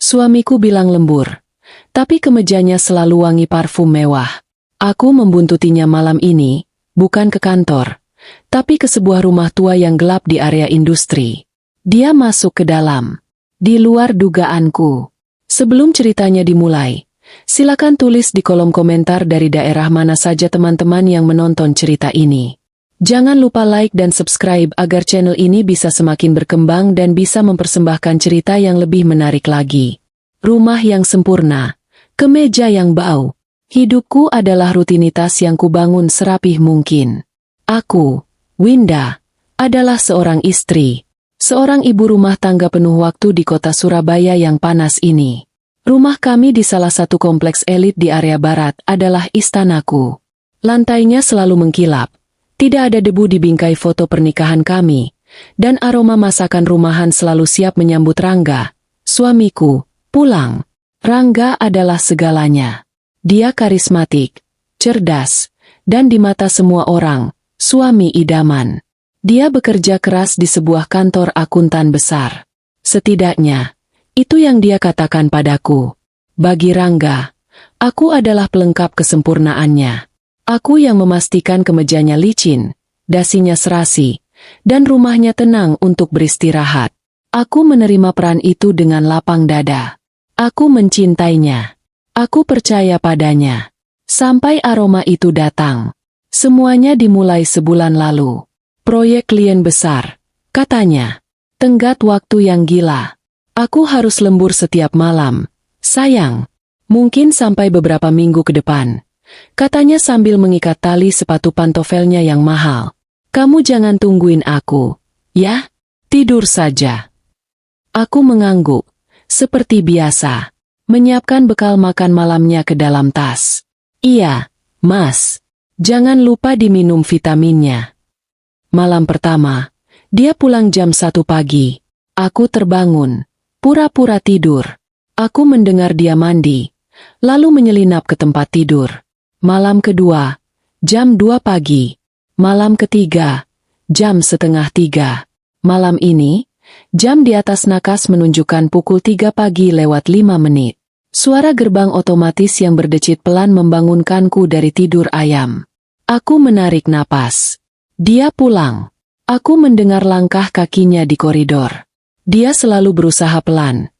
Suamiku bilang lembur. Tapi kemejanya selalu wangi parfum mewah. Aku membuntutinya malam ini, bukan ke kantor, tapi ke sebuah rumah tua yang gelap di area industri. Dia masuk ke dalam. Di luar dugaanku. Sebelum ceritanya dimulai, silakan tulis di kolom komentar dari daerah mana saja teman-teman yang menonton cerita ini. Jangan lupa like dan subscribe agar channel ini bisa semakin berkembang dan bisa mempersembahkan cerita yang lebih menarik lagi. Rumah yang sempurna, kemeja yang bau. Hidupku adalah rutinitas yang kubangun serapih mungkin. Aku, Winda, adalah seorang istri, seorang ibu rumah tangga penuh waktu di kota Surabaya yang panas ini. Rumah kami di salah satu kompleks elit di area barat adalah istanaku. Lantainya selalu mengkilap, tidak ada debu di bingkai foto pernikahan kami, dan aroma masakan rumahan selalu siap menyambut Rangga, suamiku, pulang. Rangga adalah segalanya. Dia karismatik, cerdas, dan di mata semua orang, suami idaman. Dia bekerja keras di sebuah kantor akuntan besar. Setidaknya, itu yang dia katakan padaku. Bagi Rangga, aku adalah pelengkap kesempurnaannya. Aku yang memastikan kemejanya licin, dasinya serasi, dan rumahnya tenang untuk beristirahat. Aku menerima peran itu dengan lapang dada. Aku mencintainya. Aku percaya padanya. Sampai aroma itu datang. Semuanya dimulai sebulan lalu. Proyek klien besar, katanya. Tenggat waktu yang gila. Aku harus lembur setiap malam. Sayang, mungkin sampai beberapa minggu ke depan. Katanya sambil mengikat tali sepatu pantofelnya yang mahal. Kamu jangan tungguin aku, ya? Tidur saja. Aku mengangguk, seperti biasa. Menyiapkan bekal makan malamnya ke dalam tas. Iya, Mas. Jangan lupa diminum vitaminnya. Malam pertama, dia pulang jam 1 pagi. Aku terbangun, pura-pura tidur. Aku mendengar dia mandi, lalu menyelinap ke tempat tidur. Malam kedua, jam 2 pagi. Malam ketiga, jam setengah 3. Malam ini, jam di atas nakas menunjukkan pukul 3 pagi lewat 5 menit. Suara gerbang otomatis yang berdecit pelan membangunkanku dari tidur ayam. Aku menarik napas. Dia pulang. Aku mendengar langkah kakinya di koridor. Dia selalu berusaha pelan,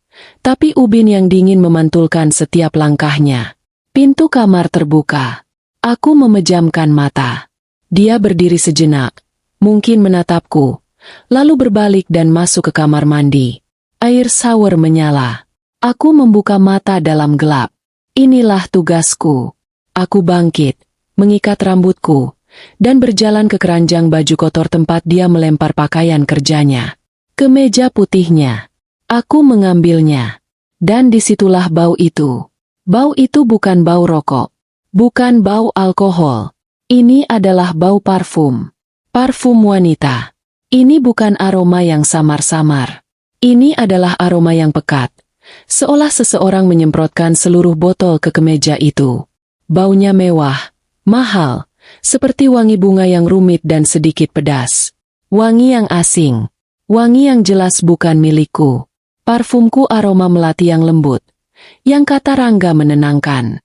tapi ubin yang dingin memantulkan setiap langkahnya. Pintu kamar terbuka. Aku memejamkan mata. Dia berdiri sejenak, mungkin menatapku, lalu berbalik dan masuk ke kamar mandi. Air shower menyala. Aku membuka mata dalam gelap. Inilah tugasku. Aku bangkit, mengikat rambutku, dan berjalan ke keranjang baju kotor tempat dia melempar pakaian kerjanya. Ke meja putihnya. Aku mengambilnya. Dan disitulah bau itu. Bau itu bukan bau rokok. Bukan bau alkohol. Ini adalah bau parfum. Parfum wanita. Ini bukan aroma yang samar-samar. Ini adalah aroma yang pekat. Seolah seseorang menyemprotkan seluruh botol ke kemeja itu. Baunya mewah, mahal, seperti wangi bunga yang rumit dan sedikit pedas. Wangi yang asing. Wangi yang jelas bukan milikku. Parfumku aroma melati yang lembut. Yang kata Rangga menenangkan.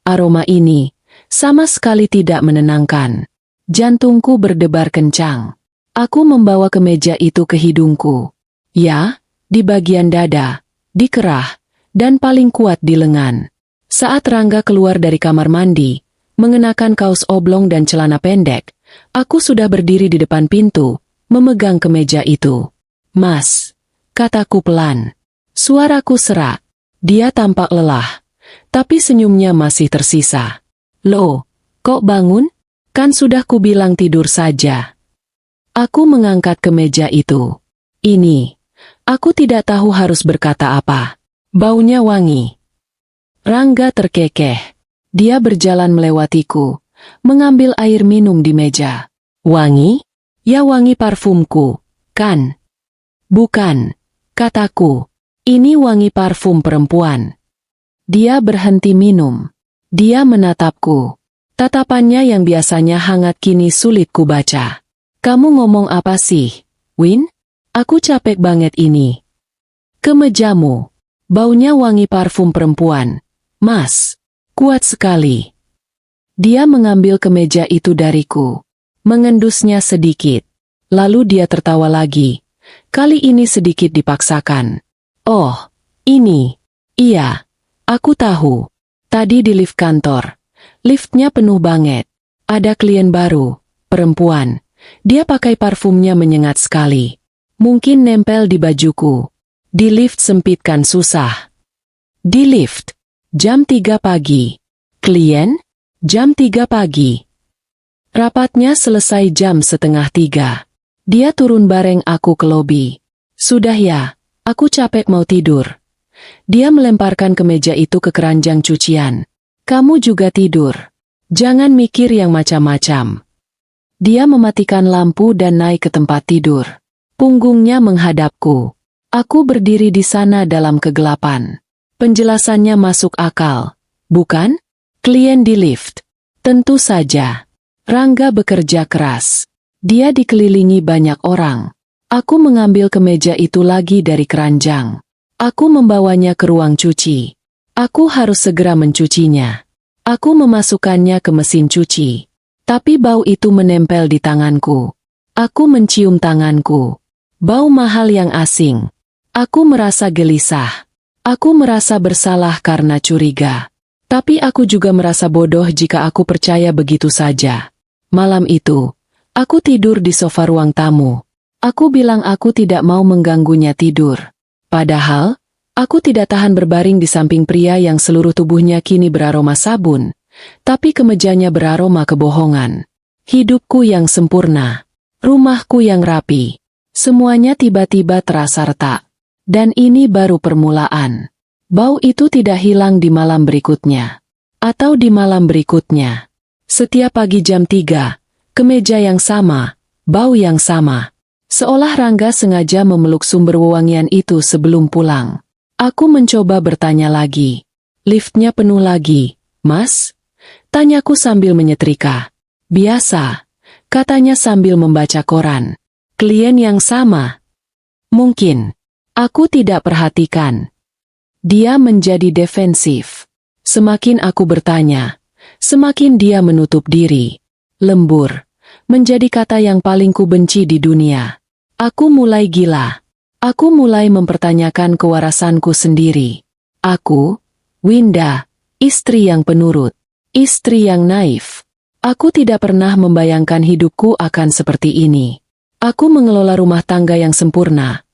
Aroma ini, sama sekali tidak menenangkan. Jantungku berdebar kencang. Aku membawa kemeja itu ke hidungku. Ya, di bagian dada, di kerah, dan paling kuat di lengan. Saat Rangga keluar dari kamar mandi, mengenakan kaos oblong dan celana pendek, aku sudah berdiri di depan pintu, memegang kemeja itu. Mas, kataku pelan. Suaraku serak. Dia tampak lelah, tapi senyumnya masih tersisa. Loh, kok bangun? Kan sudah kubilang tidur saja. Aku mengangkat kemeja itu. Aku tidak tahu harus berkata apa. Baunya wangi. Rangga terkekeh. Dia berjalan melewatiku, mengambil air minum di meja. Wangi? Ya wangi parfumku, kan? Bukan, kataku. Ini wangi parfum perempuan. Dia berhenti minum. Dia menatapku. Tatapannya yang biasanya hangat kini sulit kubaca. Kamu ngomong apa sih, Win? Aku capek banget ini. Kemejamu. Baunya wangi parfum perempuan. Mas, kuat sekali. Dia mengambil kemeja itu dariku. Mengendusnya sedikit. Lalu dia tertawa lagi. Kali ini sedikit dipaksakan. Oh, ini. Iya, aku tahu. Tadi di lift kantor. Liftnya penuh banget. Ada klien baru, perempuan. Dia pakai parfumnya menyengat sekali. Mungkin nempel di bajuku. Di lift sempit kan susah. Di lift. Jam 3 pagi. Klien? Jam 3 pagi. Rapatnya selesai jam setengah 3. Dia turun bareng aku ke lobi. Sudah ya, aku capek mau tidur. Dia melemparkan kemeja itu ke keranjang cucian. Kamu juga tidur. Jangan mikir yang macam-macam. Dia mematikan lampu dan naik ke tempat tidur. Punggungnya menghadapku. Aku berdiri di sana dalam kegelapan. Penjelasannya masuk akal. Bukan? Klien di lift. Tentu saja. Rangga bekerja keras. Dia dikelilingi banyak orang. Aku mengambil kemeja itu lagi dari keranjang. Aku membawanya ke ruang cuci. Aku harus segera mencucinya. Aku memasukkannya ke mesin cuci. Tapi bau itu menempel di tanganku. Aku mencium tanganku. Bau mahal yang asing. Aku merasa gelisah. Aku merasa bersalah karena curiga. Tapi aku juga merasa bodoh jika aku percaya begitu saja. Malam itu, aku tidur di sofa ruang tamu. Aku bilang aku tidak mau mengganggunya tidur. Padahal, aku tidak tahan berbaring di samping pria yang seluruh tubuhnya kini beraroma sabun. Tapi kemejanya beraroma kebohongan. Hidupku yang sempurna. Rumahku yang rapi. Semuanya tiba-tiba terasa retak. Dan ini baru permulaan. Bau itu tidak hilang di malam berikutnya. Atau di malam berikutnya. Setiap pagi jam 3, kemeja yang sama, bau yang sama. Seolah Rangga sengaja memeluk sumber wewangian itu sebelum pulang. Aku mencoba bertanya lagi. Liftnya penuh lagi, Mas? Tanyaku sambil menyetrika. Biasa, katanya sambil membaca koran. Klien yang sama. Mungkin. Aku tidak perhatikan. Dia menjadi defensif. Semakin aku bertanya, semakin dia menutup diri. Lembur. Menjadi kata yang paling kubenci di dunia. Aku mulai gila. Aku mulai mempertanyakan kewarasanku sendiri. Aku, Winda, istri yang penurut. Istri yang naif. Aku tidak pernah membayangkan hidupku akan seperti ini. Aku mengelola rumah tangga yang sempurna.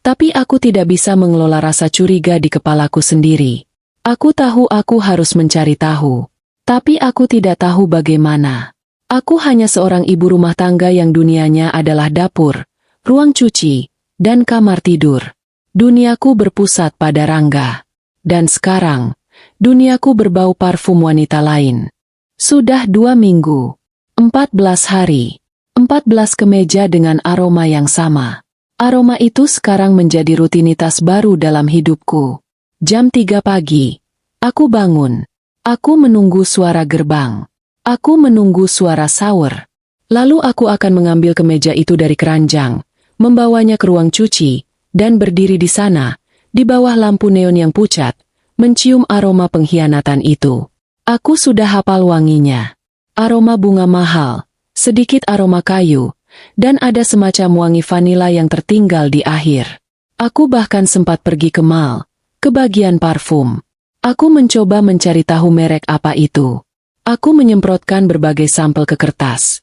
Tapi aku tidak bisa mengelola rasa curiga di kepalaku sendiri. Aku tahu aku harus mencari tahu. Tapi aku tidak tahu bagaimana. Aku hanya seorang ibu rumah tangga yang dunianya adalah dapur, ruang cuci, dan kamar tidur. Duniaku berpusat pada Rangga. Dan sekarang, duniaku berbau parfum wanita lain. Sudah 2 minggu, 14 hari, 14 kemeja dengan aroma yang sama. Aroma itu sekarang menjadi rutinitas baru dalam hidupku. Jam 3 pagi, aku bangun. Aku menunggu suara gerbang. Aku menunggu suara shower. Lalu aku akan mengambil kemeja itu dari keranjang, membawanya ke ruang cuci, dan berdiri di sana, di bawah lampu neon yang pucat, mencium aroma pengkhianatan itu. Aku sudah hafal wanginya. Aroma bunga mahal, sedikit aroma kayu, dan ada semacam wangi vanila yang tertinggal di akhir. Aku bahkan sempat pergi ke mall, ke bagian parfum. Aku mencoba mencari tahu merek apa itu. Aku menyemprotkan berbagai sampel ke kertas.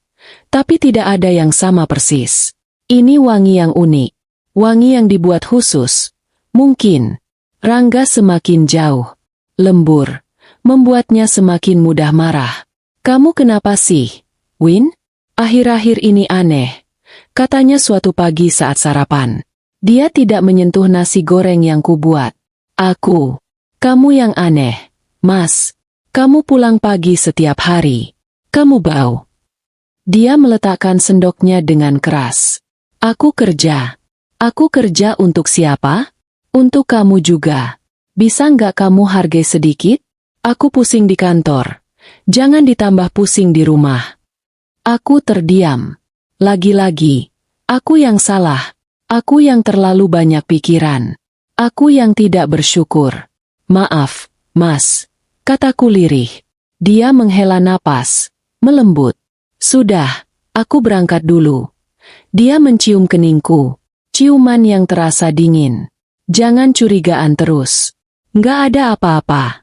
Tapi tidak ada yang sama persis. Ini wangi yang unik. Wangi yang dibuat khusus. Mungkin. Rangga semakin jauh. Lembur. Membuatnya semakin mudah marah. Kamu kenapa sih, Win? Akhir-akhir ini aneh. Katanya suatu pagi saat sarapan. Dia tidak menyentuh nasi goreng yang kubuat. Kamu yang aneh, Mas. Kamu pulang pagi setiap hari. Kamu bau. Dia meletakkan sendoknya dengan keras. Aku kerja. Aku kerja untuk siapa? Untuk kamu juga. Bisa nggak kamu hargai sedikit? Aku pusing di kantor. Jangan ditambah pusing di rumah. Aku terdiam. Lagi-lagi, aku yang salah. Aku yang terlalu banyak pikiran. Aku yang tidak bersyukur. Maaf, Mas, kataku lirih. Dia menghela napas, melembut. Sudah, aku berangkat dulu. Dia mencium keningku, ciuman yang terasa dingin. Jangan curigaan terus. Nggak ada apa-apa.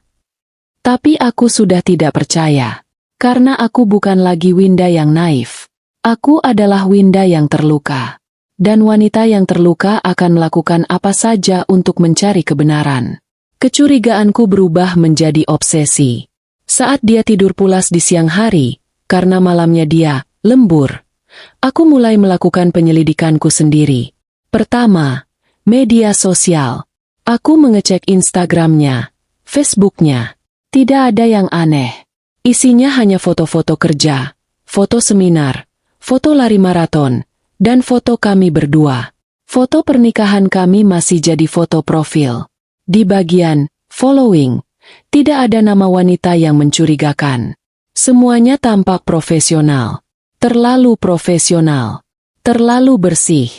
Tapi aku sudah tidak percaya. Karena aku bukan lagi Winda yang naif. Aku adalah Winda yang terluka. Dan wanita yang terluka akan melakukan apa saja untuk mencari kebenaran. Kecurigaanku berubah menjadi obsesi. Saat dia tidur pulas di siang hari, karena malamnya dia lembur, aku mulai melakukan penyelidikanku sendiri. Pertama, media sosial. Aku mengecek Instagramnya, Facebooknya. Tidak ada yang aneh. Isinya hanya foto-foto kerja, foto seminar, foto lari maraton, dan foto kami berdua. Foto pernikahan kami masih jadi foto profil. Di bagian following, tidak ada nama wanita yang mencurigakan. Semuanya tampak profesional. Terlalu profesional. Terlalu bersih.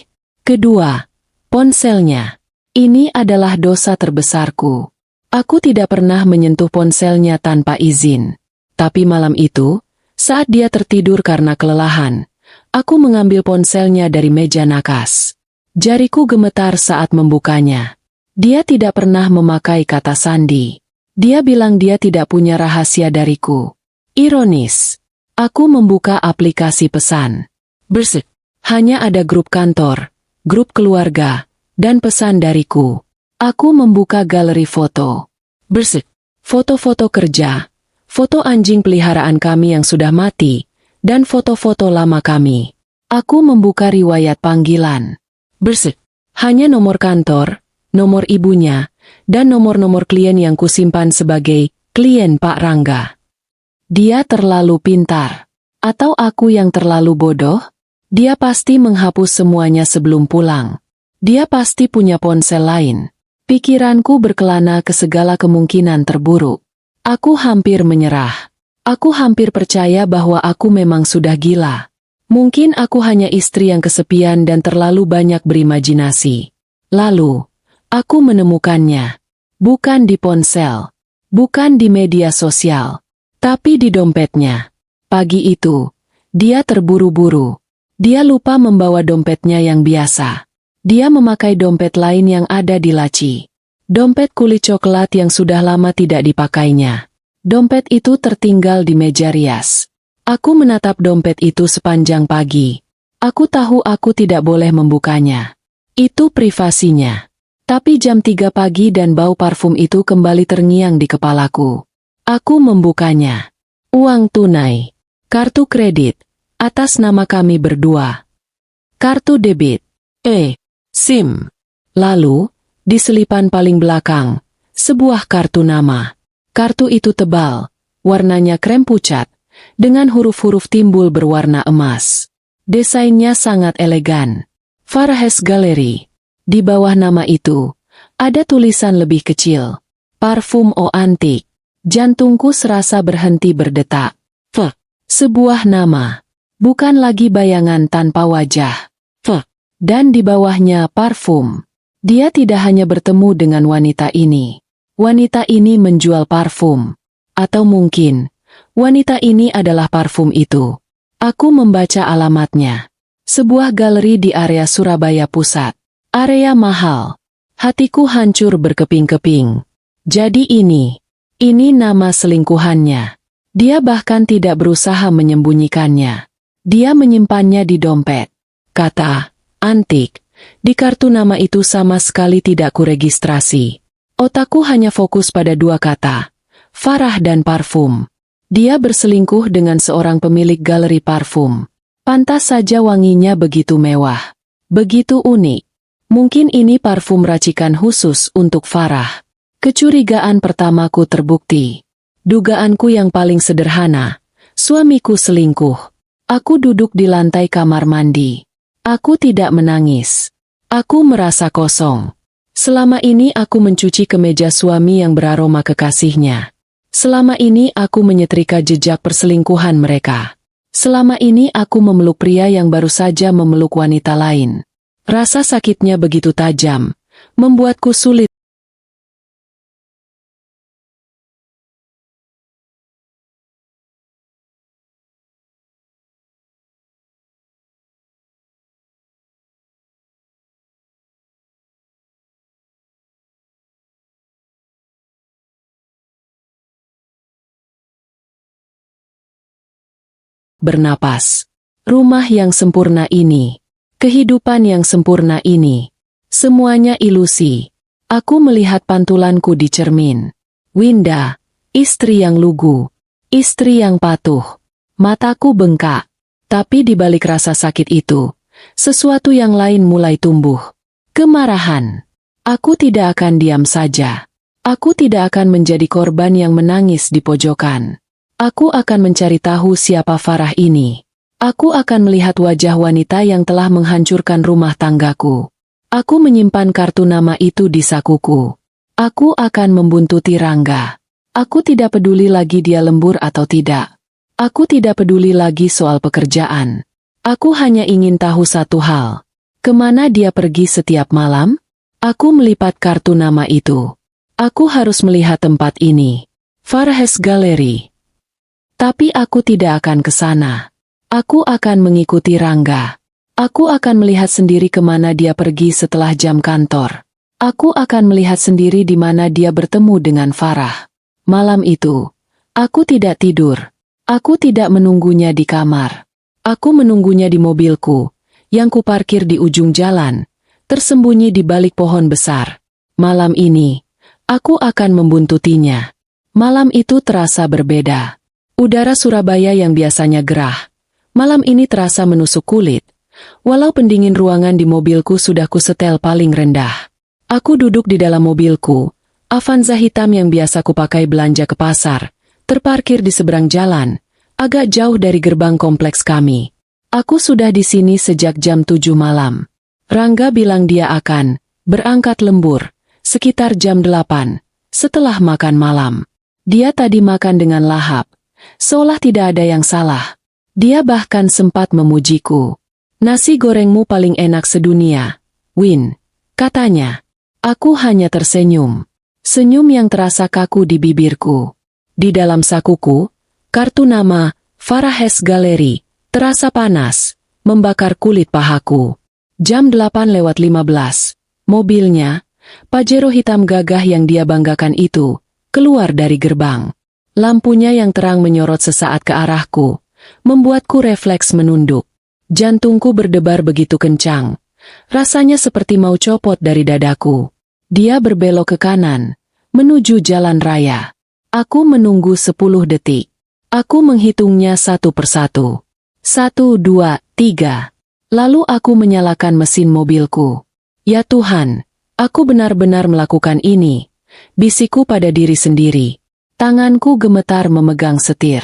Kedua, ponselnya. Ini adalah dosa terbesarku. Aku tidak pernah menyentuh ponselnya tanpa izin. Tapi malam itu, saat dia tertidur karena kelelahan, aku mengambil ponselnya dari meja nakas. Jariku gemetar saat membukanya. Dia tidak pernah memakai kata sandi. Dia bilang dia tidak punya rahasia dariku. Ironis. Aku membuka aplikasi pesan. Bersek. Hanya ada grup kantor, grup keluarga, dan pesan dariku. Aku membuka galeri foto. Bersek. Foto-foto kerja. Foto anjing peliharaan kami yang sudah mati, dan foto-foto lama kami. Aku membuka riwayat panggilan. Bersek. Hanya nomor kantor, nomor ibunya, dan nomor-nomor klien yang kusimpan sebagai klien Pak Rangga. Dia terlalu pintar. Atau aku yang terlalu bodoh? Dia pasti menghapus semuanya sebelum pulang. Dia pasti punya ponsel lain. Pikiranku berkelana ke segala kemungkinan terburuk. Aku hampir menyerah. Aku hampir percaya bahwa aku memang sudah gila. Mungkin aku hanya istri yang kesepian dan terlalu banyak berimajinasi. Lalu, aku menemukannya. Bukan di ponsel. Bukan di media sosial. Tapi di dompetnya. Pagi itu, dia terburu-buru. Dia lupa membawa dompetnya yang biasa. Dia memakai dompet lain yang ada di laci. Dompet kulit coklat yang sudah lama tidak dipakainya. Dompet itu tertinggal di meja rias. Aku menatap dompet itu sepanjang pagi. Aku tahu aku tidak boleh membukanya. Itu privasinya. Tapi jam 3 pagi dan bau parfum itu kembali terngiang di kepalaku. Aku membukanya. Uang tunai. Kartu kredit. Atas nama kami berdua. Kartu debit. SIM. Lalu, di selipan paling belakang, sebuah kartu nama. Kartu itu tebal, warnanya krem pucat, dengan huruf-huruf timbul berwarna emas. Desainnya sangat elegan. Farhes Gallery. Di bawah nama itu, ada tulisan lebih kecil. Parfum O Antik. Jantungku serasa berhenti berdetak. Sebuah nama. Bukan lagi bayangan tanpa wajah. Dan di bawahnya parfum. Dia tidak hanya bertemu dengan wanita ini. Wanita ini menjual parfum. Atau mungkin, wanita ini adalah parfum itu. Aku membaca alamatnya. Sebuah galeri di area Surabaya Pusat. Area mahal. Hatiku hancur berkeping-keping. Jadi ini nama selingkuhannya. Dia bahkan tidak berusaha menyembunyikannya. Dia menyimpannya di dompet. Kata, antik. Di kartu nama itu sama sekali tidak kuregistrasi. Otakku hanya fokus pada dua kata. Farah dan parfum. Dia berselingkuh dengan seorang pemilik galeri parfum. Pantas saja wanginya begitu mewah. Begitu unik. Mungkin ini parfum racikan khusus untuk Farah. Kecurigaan pertamaku terbukti. Dugaanku yang paling sederhana. Suamiku selingkuh. Aku duduk di lantai kamar mandi. Aku tidak menangis. Aku merasa kosong. Selama ini aku mencuci kemeja suami yang beraroma kekasihnya. Selama ini aku menyetrika jejak perselingkuhan mereka. Selama ini aku memeluk pria yang baru saja memeluk wanita lain. Rasa sakitnya begitu tajam. membuatku sulit. Bernapas. Rumah yang sempurna ini. Kehidupan yang sempurna ini. Semuanya ilusi. Aku melihat pantulanku di cermin. Winda, istri yang lugu. Istri yang patuh. Mataku bengkak. Tapi di balik rasa sakit itu, sesuatu yang lain mulai tumbuh. Kemarahan. Aku tidak akan diam saja. Aku tidak akan menjadi korban yang menangis di pojokan. Aku akan mencari tahu siapa Farah ini. Aku akan melihat wajah wanita yang telah menghancurkan rumah tanggaku. Aku menyimpan kartu nama itu di sakuku. Aku akan membuntuti Rangga. Aku tidak peduli lagi dia lembur atau tidak. Aku tidak peduli lagi soal pekerjaan. Aku hanya ingin tahu satu hal. Kemana dia pergi setiap malam? Aku melipat kartu nama itu. Aku harus melihat tempat ini. Farah's Gallery. Tapi aku tidak akan ke sana. Aku akan mengikuti Rangga. Aku akan melihat sendiri kemana dia pergi setelah jam kantor. Aku akan melihat sendiri di mana dia bertemu dengan Farah. Malam itu, aku tidak tidur. Aku tidak menunggunya di kamar. Aku menunggunya di mobilku, yang kuparkir di ujung jalan, tersembunyi di balik pohon besar. Malam ini, aku akan membuntutinya. Malam itu terasa berbeda. Udara Surabaya yang biasanya gerah, malam ini terasa menusuk kulit. Walau pendingin ruangan di mobilku sudah kusetel paling rendah. Aku duduk di dalam mobilku, Avanza hitam yang biasa kupakai belanja ke pasar, terparkir di seberang jalan, agak jauh dari gerbang kompleks kami. Aku sudah di sini sejak jam 7 malam. Rangga bilang dia akan berangkat lembur, sekitar jam 8, setelah makan malam. Dia tadi makan dengan lahap. Seolah tidak ada yang salah. Dia bahkan sempat memujiku. Nasi gorengmu paling enak sedunia, Win, katanya. Aku hanya tersenyum. Senyum yang terasa kaku di bibirku. Di dalam sakuku, kartu nama, Farah's Gallery, terasa panas, membakar kulit pahaku. Jam 8:15, mobilnya, Pajero hitam gagah yang dia banggakan itu, keluar dari gerbang. Lampunya yang terang menyorot sesaat ke arahku, membuatku refleks menunduk. Jantungku berdebar begitu kencang. Rasanya seperti mau copot dari dadaku. Dia berbelok ke kanan, menuju jalan raya. Aku menunggu 10 detik. Aku menghitungnya satu persatu. 1, 2, 3. Lalu aku menyalakan mesin mobilku. Ya Tuhan, aku benar-benar melakukan ini. Bisikku pada diri sendiri. Tanganku gemetar memegang setir.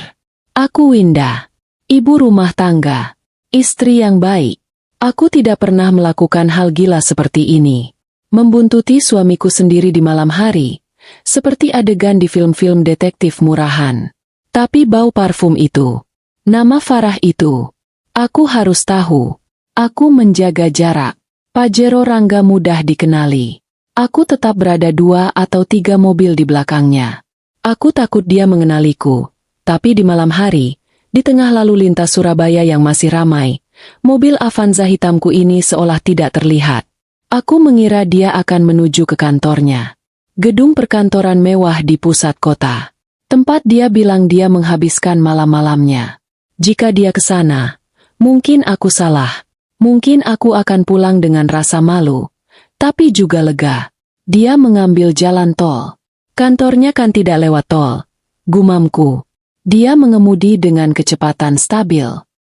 Aku Winda, ibu rumah tangga, istri yang baik. Aku tidak pernah melakukan hal gila seperti ini. Membuntuti suamiku sendiri di malam hari, seperti adegan di film-film detektif murahan. Tapi bau parfum itu, nama Farah itu, aku harus tahu. Aku menjaga jarak. Pajero Rangga mudah dikenali. Aku tetap berada 2 atau 3 mobil di belakangnya. Aku takut dia mengenaliku, tapi di malam hari, di tengah lalu lintas Surabaya yang masih ramai, mobil Avanza hitamku ini seolah tidak terlihat. Aku mengira dia akan menuju ke kantornya. Gedung perkantoran mewah di pusat kota. Tempat dia bilang dia menghabiskan malam-malamnya. Jika dia ke sana, mungkin aku salah. Mungkin aku akan pulang dengan rasa malu, tapi juga lega. Dia mengambil jalan tol. Kantornya kan tidak lewat tol. Gumamku. Dia mengemudi dengan kecepatan stabil.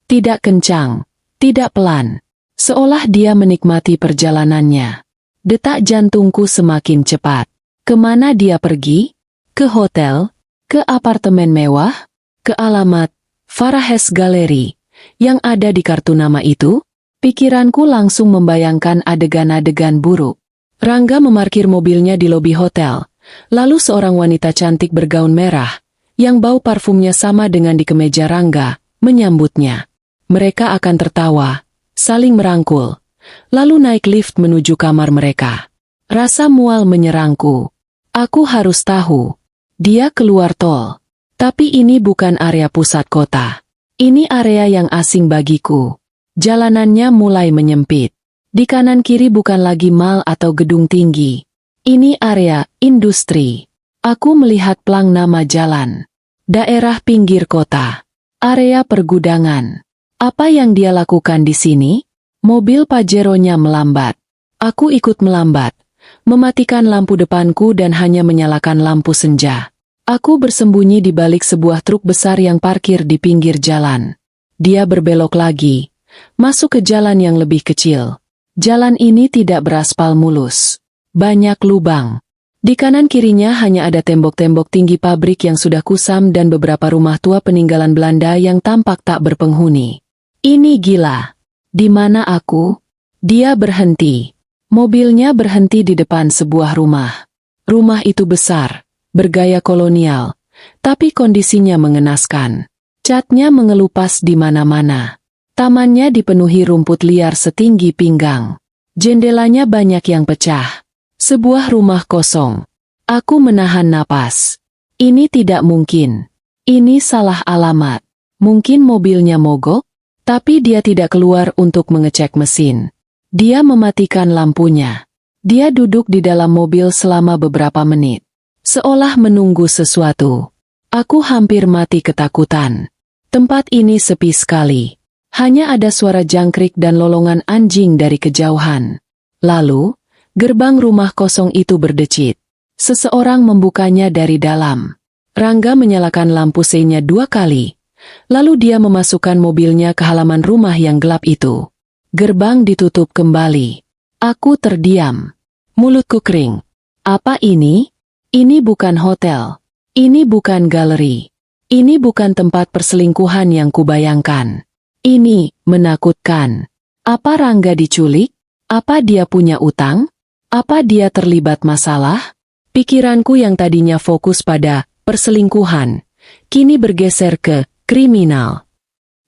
Tidak kencang, tidak pelan. Seolah dia menikmati perjalanannya. Detak jantungku semakin cepat. Kemana dia pergi? Ke hotel? Ke apartemen mewah? Ke alamat Farah's Gallery yang ada di kartu nama itu? Pikiranku langsung membayangkan adegan-adegan buruk. Rangga memarkir mobilnya di lobi hotel. Lalu seorang wanita cantik bergaun merah, yang bau parfumnya sama dengan di kemeja Rangga, menyambutnya. Mereka akan tertawa, saling merangkul, lalu naik lift menuju kamar mereka. Rasa mual menyerangku. Aku harus tahu. Dia keluar tol. Tapi ini bukan area pusat kota. Ini area yang asing bagiku. Jalanannya mulai menyempit. Di kanan kiri bukan lagi mal atau gedung tinggi. Ini area industri. Aku melihat plang nama jalan. Daerah pinggir kota. Area pergudangan. Apa yang dia lakukan di sini? Mobil Pajero-nya melambat. Aku ikut melambat. Mematikan lampu depanku dan hanya menyalakan lampu senja. Aku bersembunyi di balik sebuah truk besar yang parkir di pinggir jalan. Dia berbelok lagi. Masuk ke jalan yang lebih kecil. Jalan ini tidak beraspal mulus. Banyak lubang. Di kanan kirinya hanya ada tembok-tembok tinggi pabrik yang sudah kusam dan beberapa rumah tua peninggalan Belanda yang tampak tak berpenghuni. Ini gila. Di mana aku? Dia berhenti. Mobilnya berhenti di depan sebuah rumah. Rumah itu besar, bergaya kolonial, tapi kondisinya mengenaskan. Catnya mengelupas di mana-mana. Tamannya dipenuhi rumput liar setinggi pinggang. Jendelanya banyak yang pecah. Sebuah rumah kosong. Aku menahan napas. Ini tidak mungkin. Ini salah alamat. Mungkin mobilnya mogok, tapi dia tidak keluar untuk mengecek mesin. Dia mematikan lampunya. Dia duduk di dalam mobil selama beberapa menit. Seolah menunggu sesuatu. Aku hampir mati ketakutan. Tempat ini sepi sekali. Hanya ada suara jangkrik dan lolongan anjing dari kejauhan. Lalu, gerbang rumah kosong itu berdecit. Seseorang membukanya dari dalam. Rangga menyalakan lampu senya 2 kali. Lalu dia memasukkan mobilnya ke halaman rumah yang gelap itu. Gerbang ditutup kembali. Aku terdiam. Mulutku kering. Apa ini? Ini bukan hotel. Ini bukan galeri. Ini bukan tempat perselingkuhan yang kubayangkan. Ini menakutkan. Apa Rangga diculik? Apa dia punya utang? Apa dia terlibat masalah? Pikiranku yang tadinya fokus pada perselingkuhan, kini bergeser ke kriminal.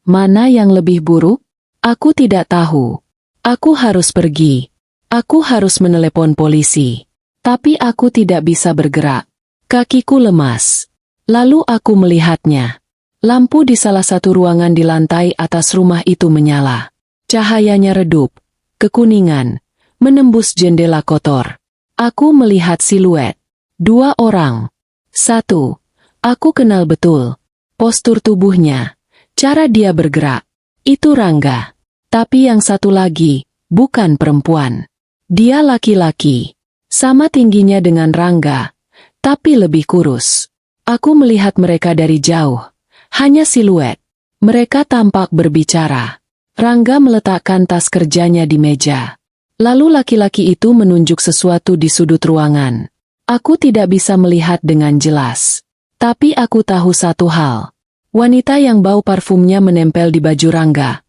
Mana yang lebih buruk? Aku tidak tahu. Aku harus pergi. Aku harus menelepon polisi. Tapi aku tidak bisa bergerak. Kakiku lemas. Lalu aku melihatnya. Lampu di salah satu ruangan di lantai atas rumah itu menyala. Cahayanya redup, kekuningan, menembus jendela kotor. Aku melihat siluet. 2 orang. 1. Aku kenal betul. Postur tubuhnya. Cara dia bergerak. Itu Rangga. Tapi yang satu lagi, bukan perempuan. Dia laki-laki. Sama tingginya dengan Rangga. Tapi lebih kurus. Aku melihat mereka dari jauh. Hanya siluet. Mereka tampak berbicara. Rangga meletakkan tas kerjanya di meja. Lalu laki-laki itu menunjuk sesuatu di sudut ruangan. Aku tidak bisa melihat dengan jelas. Tapi aku tahu satu hal. Wanita yang bau parfumnya menempel di baju Rangga.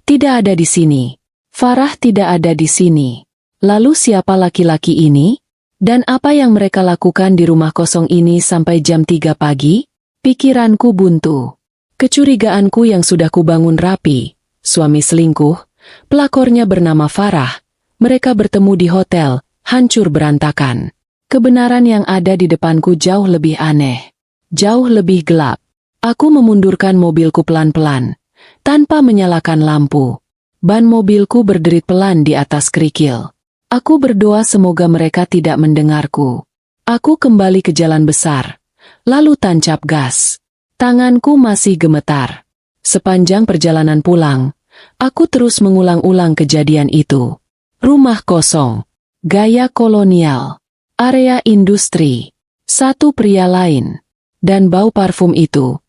Tidak ada di sini. Farah tidak ada di sini. Lalu siapa laki-laki ini? Dan apa yang mereka lakukan di rumah kosong ini sampai jam 3 pagi? Pikiranku buntu. Kecurigaanku yang sudah kubangun rapi. Suami selingkuh, pelakornya bernama Farah. Mereka bertemu di hotel, hancur berantakan. Kebenaran yang ada di depanku jauh lebih aneh. Jauh lebih gelap. Aku memundurkan mobilku pelan-pelan, tanpa menyalakan lampu. Ban mobilku berderit pelan di atas kerikil. Aku berdoa semoga mereka tidak mendengarku. Aku kembali ke jalan besar, lalu tancap gas. Tanganku masih gemetar. Sepanjang perjalanan pulang, aku terus mengulang-ulang kejadian itu. Rumah kosong, gaya kolonial, area industri, satu pria lain, dan bau parfum itu.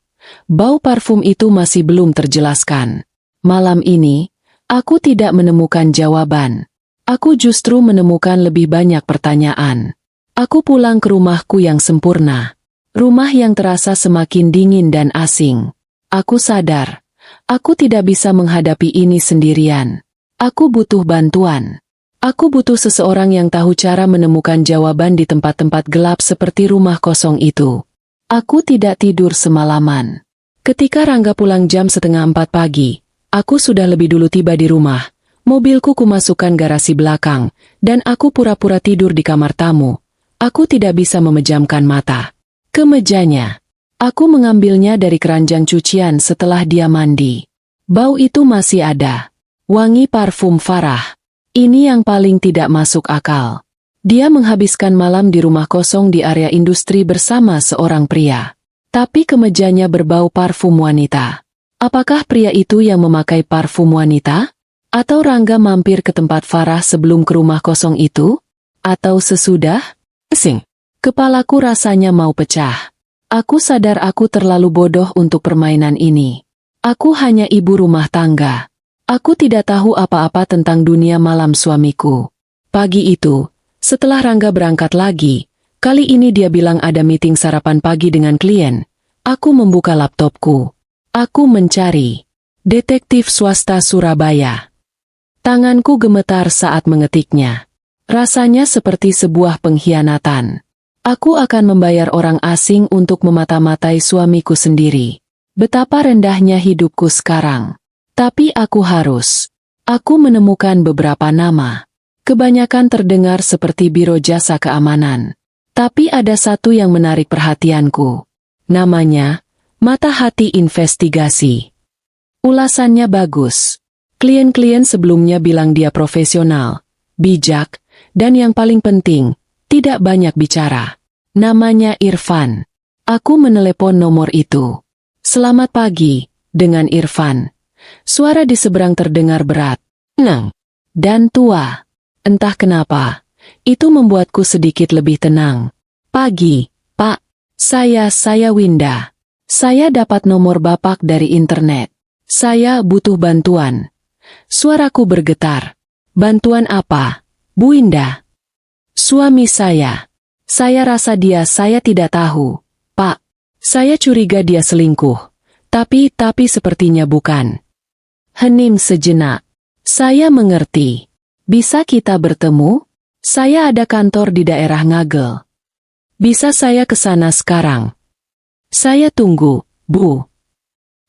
Bau parfum itu masih belum terjelaskan. Malam ini, aku tidak menemukan jawaban. Aku justru menemukan lebih banyak pertanyaan. Aku pulang ke rumahku yang sempurna. Rumah yang terasa semakin dingin dan asing. Aku sadar, aku tidak bisa menghadapi ini sendirian. Aku butuh bantuan. Aku butuh seseorang yang tahu cara menemukan jawaban di tempat-tempat gelap seperti rumah kosong itu. Aku tidak tidur semalaman. Ketika Rangga pulang jam 3:30 pagi, aku sudah lebih dulu tiba di rumah. Mobilku kumasukkan garasi belakang, Dan aku pura-pura tidur di kamar tamu. Aku tidak bisa memejamkan mata. Ke mejanya. Aku mengambilnya dari keranjang cucian setelah dia mandi. Bau itu masih ada. Wangi parfum Farah. Ini yang paling tidak masuk akal. Dia menghabiskan malam di rumah kosong di area industri bersama seorang pria. Tapi kemejanya berbau parfum wanita. Apakah pria itu yang memakai parfum wanita? Atau Rangga mampir ke tempat Farah sebelum ke rumah kosong itu? Atau sesudah? Pesing. Kepalaku rasanya mau pecah. Aku sadar aku terlalu bodoh untuk permainan ini. Aku hanya ibu rumah tangga. Aku tidak tahu apa-apa tentang dunia malam suamiku. Pagi itu, setelah Rangga berangkat lagi, kali ini dia bilang ada meeting sarapan pagi dengan klien. Aku membuka laptopku. Aku mencari detektif swasta Surabaya. Tanganku gemetar saat mengetiknya. Rasanya seperti sebuah pengkhianatan. Aku akan membayar orang asing untuk memata-matai suamiku sendiri. Betapa rendahnya hidupku sekarang. Tapi aku harus. Aku menemukan beberapa nama. Kebanyakan terdengar seperti biro jasa keamanan. Tapi ada satu yang menarik perhatianku. Namanya, Mata Hati Investigasi. Ulasannya bagus. Klien-klien sebelumnya bilang dia profesional, bijak, dan yang paling penting, tidak banyak bicara. Namanya Irfan. Aku menelepon nomor itu. Selamat pagi, dengan Irfan. Suara di seberang terdengar berat, nang, dan tua. Entah kenapa, itu membuatku sedikit lebih tenang. Pagi, Pak. Saya Winda. Saya dapat nomor Bapak dari internet. Saya butuh bantuan. Suaraku bergetar. Bantuan apa, Bu Winda? Suami saya. Saya rasa saya tidak tahu. Pak, saya curiga dia selingkuh. Tapi sepertinya bukan. Hening sejenak. Saya mengerti. Bisa kita bertemu? Saya ada kantor di daerah Ngagel. Bisa saya ke sana sekarang? Saya tunggu, Bu.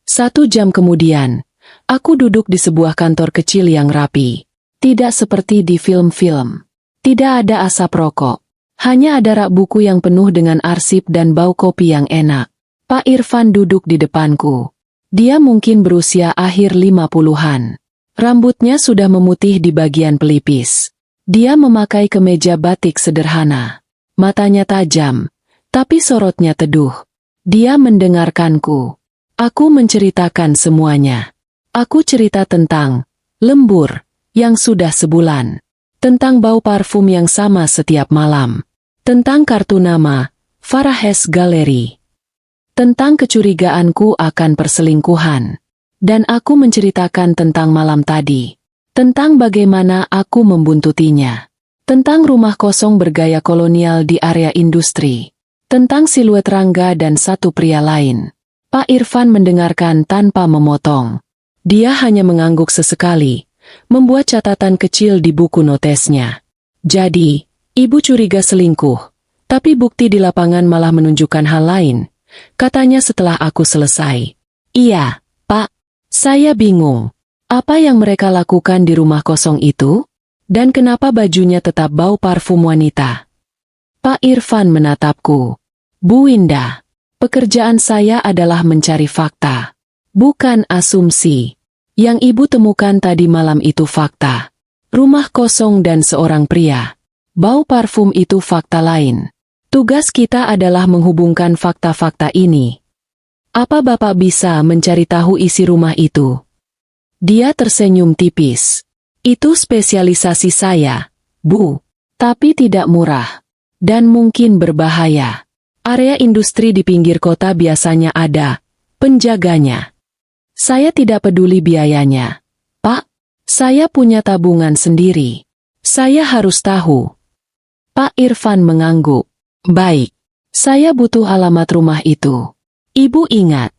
1 jam kemudian, aku duduk di sebuah kantor kecil yang rapi. Tidak seperti di film-film. Tidak ada asap rokok. Hanya ada rak buku yang penuh dengan arsip dan bau kopi yang enak. Pak Irfan duduk di depanku. Dia mungkin berusia akhir 50-an. Rambutnya sudah memutih di bagian pelipis. Dia memakai kemeja batik sederhana. Matanya tajam, tapi sorotnya teduh. Dia mendengarkanku. Aku menceritakan semuanya. Aku cerita tentang lembur yang sudah sebulan. Tentang bau parfum yang sama setiap malam. Tentang kartu nama Farah Gallery. Tentang kecurigaanku akan perselingkuhan. Dan aku menceritakan tentang malam tadi. Tentang bagaimana aku membuntutinya. Tentang rumah kosong bergaya kolonial di area industri. Tentang siluet Rangga dan satu pria lain. Pak Irfan mendengarkan tanpa memotong. Dia hanya mengangguk sesekali, membuat catatan kecil di buku notesnya. Jadi, ibu curiga selingkuh, tapi bukti di lapangan malah menunjukkan hal lain, katanya setelah aku selesai. Iya, Pak. Saya bingung. Apa yang mereka lakukan di rumah kosong itu? Dan kenapa bajunya tetap bau parfum wanita? Pak Irfan menatapku. Bu Winda, pekerjaan saya adalah mencari fakta. Bukan asumsi. Yang ibu temukan tadi malam itu fakta. Rumah kosong dan seorang pria. Bau parfum itu fakta lain. Tugas kita adalah menghubungkan fakta-fakta ini. Apa Bapak bisa mencari tahu isi rumah itu? Dia tersenyum tipis. Itu spesialisasi saya, Bu. Tapi tidak murah. Dan mungkin berbahaya. Area industri di pinggir kota biasanya ada penjaganya. Saya tidak peduli biayanya. Pak, saya punya tabungan sendiri. Saya harus tahu. Pak Irfan mengangguk. Baik. Saya butuh alamat rumah itu. Ibu ingat.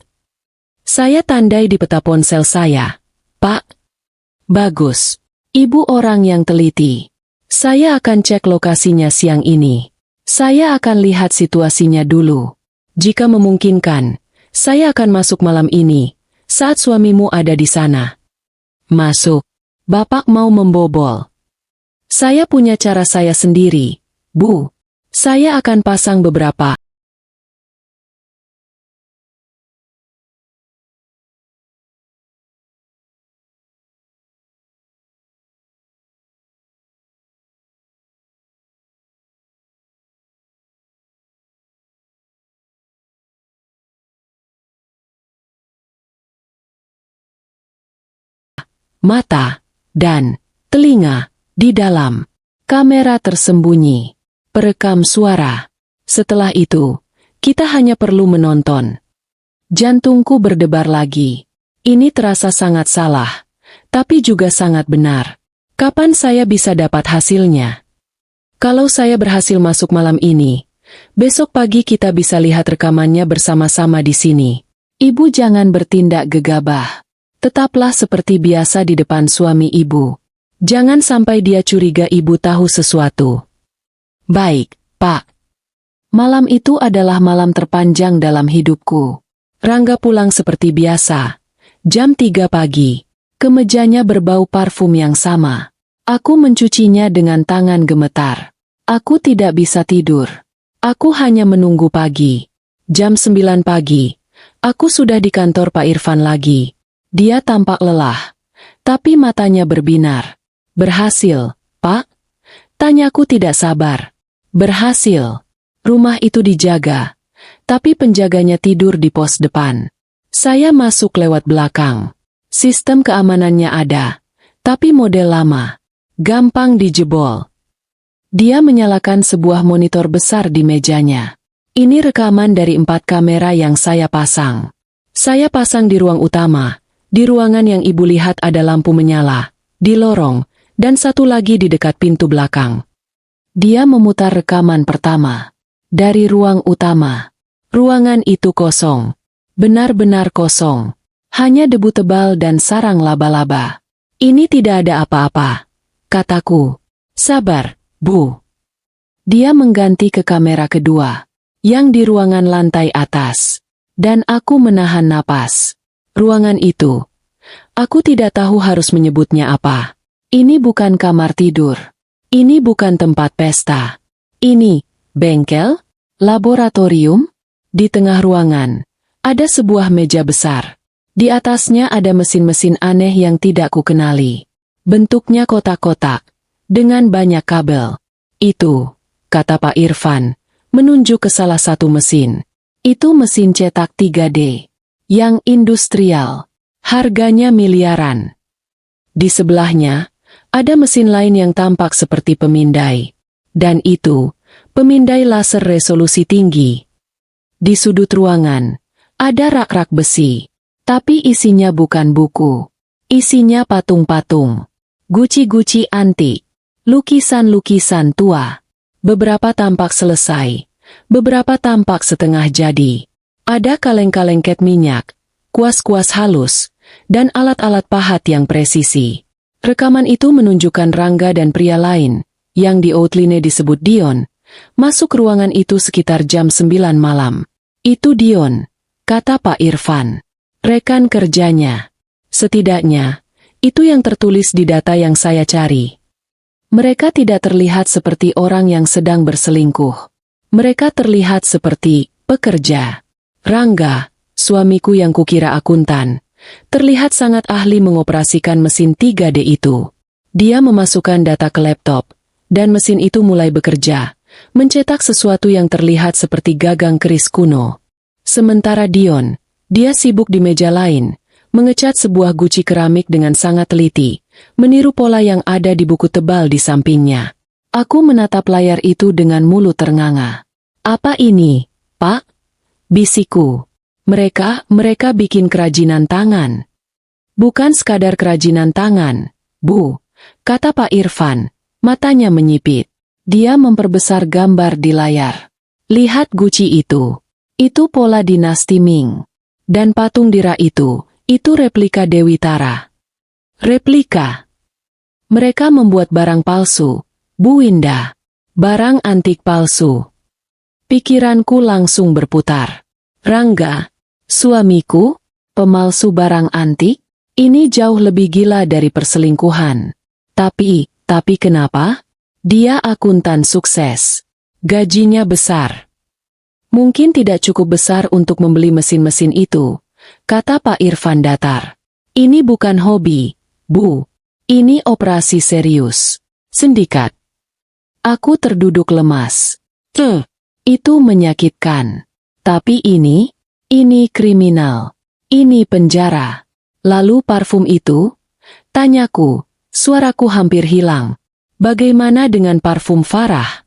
Saya tandai di peta ponsel saya. Pak. Bagus. Ibu orang yang teliti. Saya akan cek lokasinya siang ini. Saya akan lihat situasinya dulu. Jika memungkinkan, saya akan masuk malam ini, saat suamimu ada di sana. Masuk. Bapak mau membobol. Saya punya cara saya sendiri, Bu. Saya akan pasang beberapa mata dan telinga di dalam kamera tersembunyi, perekam suara. Setelah itu, kita hanya perlu menonton. Jantungku berdebar lagi. Ini terasa sangat salah, tapi juga sangat benar. Kapan saya bisa dapat hasilnya? Kalau saya berhasil masuk malam ini, besok pagi kita bisa lihat rekamannya bersama-sama di sini. Ibu jangan bertindak gegabah. Tetaplah seperti biasa di depan suami ibu. Jangan sampai dia curiga ibu tahu sesuatu. Baik, Pak. Malam itu adalah malam terpanjang dalam hidupku. Rangga pulang seperti biasa. Jam 3 pagi. Kemejanya berbau parfum yang sama. Aku mencucinya dengan tangan gemetar. Aku tidak bisa tidur. Aku hanya menunggu pagi. Jam 9 pagi. Aku sudah di kantor Pak Irfan lagi. Dia tampak lelah. Tapi matanya berbinar. Berhasil, Pak? Tanyaku tidak sabar. Berhasil. Rumah itu dijaga. Tapi penjaganya tidur di pos depan. Saya masuk lewat belakang. Sistem keamanannya ada. Tapi model lama. Gampang dijebol. Dia menyalakan sebuah monitor besar di mejanya. Ini rekaman dari 4 kamera yang saya pasang. Saya pasang di ruang utama. Di ruangan yang ibu lihat ada lampu menyala. Di lorong. Dan satu lagi di dekat pintu belakang. Dia memutar rekaman pertama. Dari ruang utama. Ruangan itu kosong. Benar-benar kosong. Hanya debu tebal dan sarang laba-laba. Ini tidak ada apa-apa. Kataku. Sabar, Bu. Dia mengganti ke kamera kedua. Yang di ruangan lantai atas. Dan aku menahan napas. Ruangan itu. Aku tidak tahu harus menyebutnya apa. Ini bukan kamar tidur. Ini bukan tempat pesta. Ini, bengkel? Laboratorium? Di tengah ruangan, ada sebuah meja besar. Di atasnya ada mesin-mesin aneh yang tidak kukenali. Bentuknya kotak-kotak, dengan banyak kabel. Itu, kata Pak Irfan, menunjuk ke salah satu mesin. Itu mesin cetak 3D. Yang industrial. Harganya miliaran. Di sebelahnya, ada mesin lain yang tampak seperti pemindai. Dan itu, pemindai laser resolusi tinggi. Di sudut ruangan, ada rak-rak besi. Tapi isinya bukan buku. Isinya patung-patung. Guci-guci antik. Lukisan-lukisan tua. Beberapa tampak selesai. Beberapa tampak setengah jadi. Ada kaleng-kaleng cat minyak. Kuas-kuas halus. Dan alat-alat pahat yang presisi. Rekaman itu menunjukkan Rangga dan pria lain, yang di outline disebut Dion, masuk ruangan itu sekitar jam 9 malam. Itu Dion, kata Pak Irfan. Rekan kerjanya. Setidaknya, itu yang tertulis di data yang saya cari. Mereka tidak terlihat seperti orang yang sedang berselingkuh. Mereka terlihat seperti pekerja. Rangga, suamiku yang kukira akuntan, terlihat sangat ahli mengoperasikan mesin 3D itu. Dia memasukkan data ke laptop, dan mesin itu mulai bekerja, mencetak sesuatu yang terlihat seperti gagang keris kuno. Sementara Dion, dia sibuk di meja lain, mengecat sebuah guci keramik dengan sangat teliti, meniru pola yang ada di buku tebal di sampingnya. Aku menatap layar itu dengan mulut ternganga. Apa ini, Pak? Bisikku. Mereka bikin kerajinan tangan. Bukan sekadar kerajinan tangan, Bu, kata Pak Irfan, matanya menyipit. Dia memperbesar gambar di layar. Lihat guci itu. Itu pola dinasti Ming. Dan patung di rak itu replika Dewi Tara. Replika. Mereka membuat barang palsu, Bu Winda. Barang antik palsu. Pikiranku langsung berputar. Rangga, suamiku, pemalsu barang antik? Ini jauh lebih gila dari perselingkuhan. Tapi kenapa? Dia akuntan sukses. Gajinya besar. Mungkin tidak cukup besar untuk membeli mesin-mesin itu, kata Pak Irfan datar. Ini bukan hobi, Bu. Ini operasi serius. Sindikat. Aku terduduk lemas. Itu menyakitkan. Tapi ini kriminal. Ini penjara. Lalu parfum itu? Tanyaku, suaraku hampir hilang. Bagaimana dengan parfum Farah?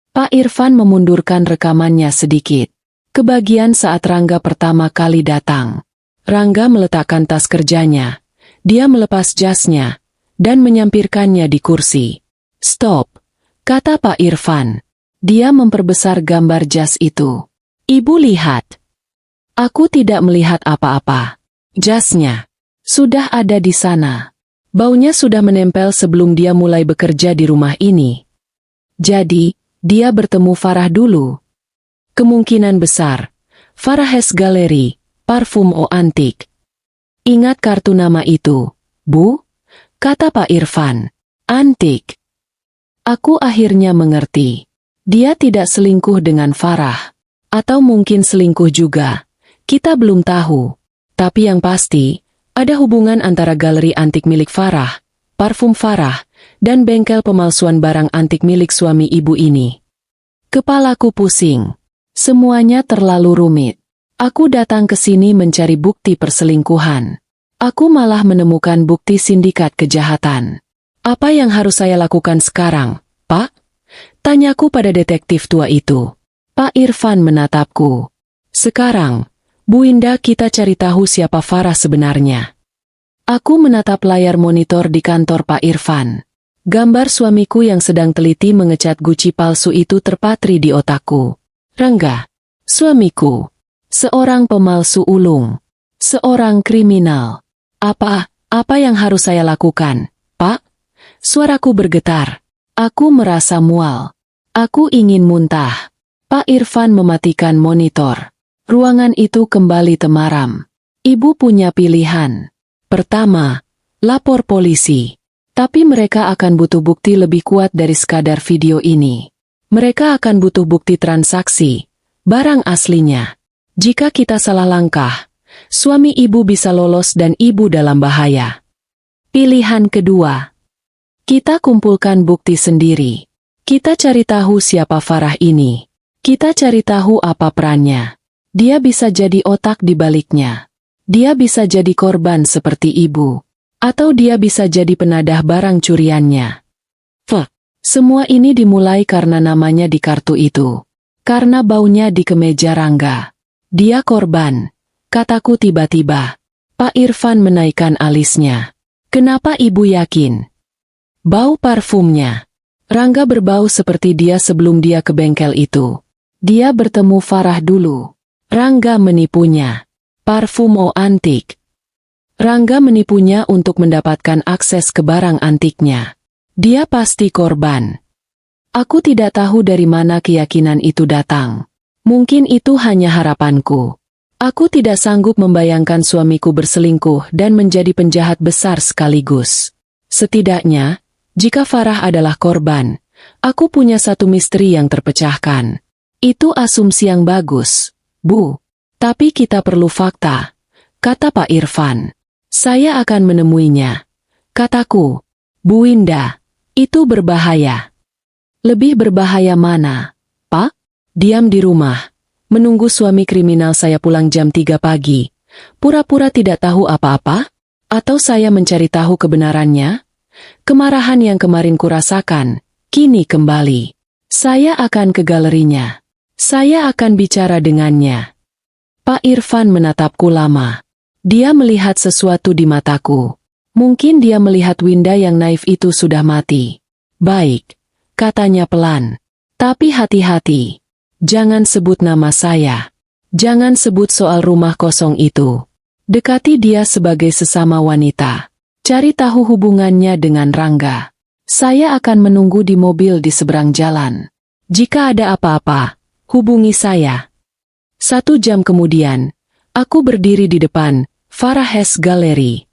Pak Irfan memundurkan rekamannya sedikit. Kebagian saat Rangga pertama kali datang. Rangga meletakkan tas kerjanya. Dia melepas jasnya dan menyampirkannya di kursi. Stop, kata Pak Irfan. Dia memperbesar gambar jas itu. Ibu lihat. Aku tidak melihat apa-apa. Jasnya sudah ada di sana. Baunya sudah menempel sebelum dia mulai bekerja di rumah ini. Jadi, dia bertemu Farah dulu. Kemungkinan besar, Farah Hes Gallery, parfum O antik. Ingat kartu nama itu, Bu? Kata Pak Irfan. Antik. Aku akhirnya mengerti. Dia tidak selingkuh dengan Farah. Atau mungkin selingkuh juga. Kita belum tahu. Tapi yang pasti, ada hubungan antara galeri antik milik Farah, parfum Farah, dan bengkel pemalsuan barang antik milik suami ibu ini. Kepalaku pusing. Semuanya terlalu rumit. Aku datang ke sini mencari bukti perselingkuhan. Aku malah menemukan bukti sindikat kejahatan. Apa yang harus saya lakukan sekarang, Pak? Tanyaku pada detektif tua itu. Pak Irfan menatapku. Sekarang, Bu Indah, kita cari tahu siapa Farah sebenarnya. Aku menatap layar monitor di kantor Pak Irfan. Gambar suamiku yang sedang teliti mengecat guci palsu itu terpatri di otakku. Rangga, suamiku, seorang pemalsu ulung, seorang kriminal. Apa yang harus saya lakukan, Pak? Suaraku bergetar. Aku merasa mual. Aku ingin muntah. Pak Irfan mematikan monitor. Ruangan itu kembali temaram. Ibu punya pilihan. Pertama, lapor polisi. Tapi mereka akan butuh bukti lebih kuat dari sekadar video ini. Mereka akan butuh bukti transaksi, barang aslinya. Jika kita salah langkah, suami ibu bisa lolos dan ibu dalam bahaya. Pilihan kedua, kita kumpulkan bukti sendiri. Kita cari tahu siapa Farah ini. Kita cari tahu apa perannya. Dia bisa jadi otak di baliknya. Dia bisa jadi korban seperti ibu. Atau dia bisa jadi penadah barang curiannya. Semua ini dimulai karena namanya di kartu itu. Karena baunya di kemeja Rangga. Dia korban. Kataku tiba-tiba. Pak Irfan menaikkan alisnya. Kenapa ibu yakin? Bau parfumnya. Rangga berbau seperti dia sebelum dia ke bengkel itu. Dia bertemu Farah dulu. Rangga menipunya. Parfum O antik. Rangga menipunya untuk mendapatkan akses ke barang antiknya. Dia pasti korban. Aku tidak tahu dari mana keyakinan itu datang. Mungkin itu hanya harapanku. Aku tidak sanggup membayangkan suamiku berselingkuh dan menjadi penjahat besar sekaligus. Setidaknya, jika Farah adalah korban, aku punya satu misteri yang terpecahkan. Itu asumsi yang bagus, Bu. Tapi kita perlu fakta, kata Pak Irfan. Saya akan menemuinya. Kataku, Bu Indah, itu berbahaya. Lebih berbahaya mana, Pak? Diam di rumah, menunggu suami kriminal saya pulang jam 3 pagi. Pura-pura tidak tahu apa-apa? Atau saya mencari tahu kebenarannya? Kemarahan yang kemarin kurasakan, kini kembali. Saya akan ke galerinya. Saya akan bicara dengannya. Pak Irfan menatapku lama. Dia melihat sesuatu di mataku. Mungkin dia melihat Winda yang naif itu sudah mati. Baik, katanya pelan. Tapi hati-hati. Jangan sebut nama saya. Jangan sebut soal rumah kosong itu. Dekati dia sebagai sesama wanita. Cari tahu hubungannya dengan Rangga. Saya akan menunggu di mobil di seberang jalan. Jika ada apa-apa, hubungi saya. 1 jam kemudian, aku berdiri di depan Farah Hes Gallery.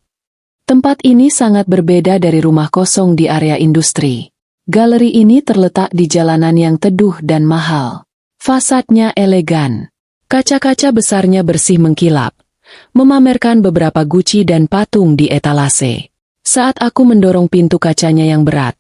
Tempat ini sangat berbeda dari rumah kosong di area industri. Galeri ini terletak di jalanan yang teduh dan mahal. Fasadnya elegan. Kaca-kaca besarnya bersih mengkilap, memamerkan beberapa guci dan patung di etalase. Saat aku mendorong pintu kacanya yang berat,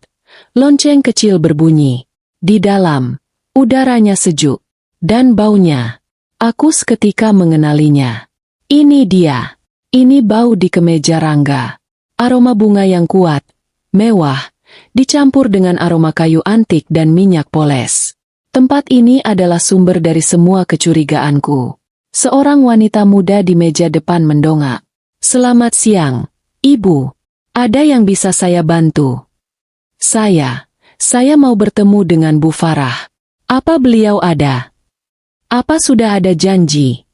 lonceng kecil berbunyi. Di dalam, udaranya sejuk, dan baunya. Aku seketika mengenalinya. Ini dia. Ini bau di kemeja Rangga. Aroma bunga yang kuat, mewah, dicampur dengan aroma kayu antik dan minyak poles. Tempat ini adalah sumber dari semua kecurigaanku. Seorang wanita muda di meja depan mendongak. Selamat siang, Ibu. Ada yang bisa saya bantu? Saya mau bertemu dengan Bu Farah. Apa beliau ada? Apa sudah ada janji?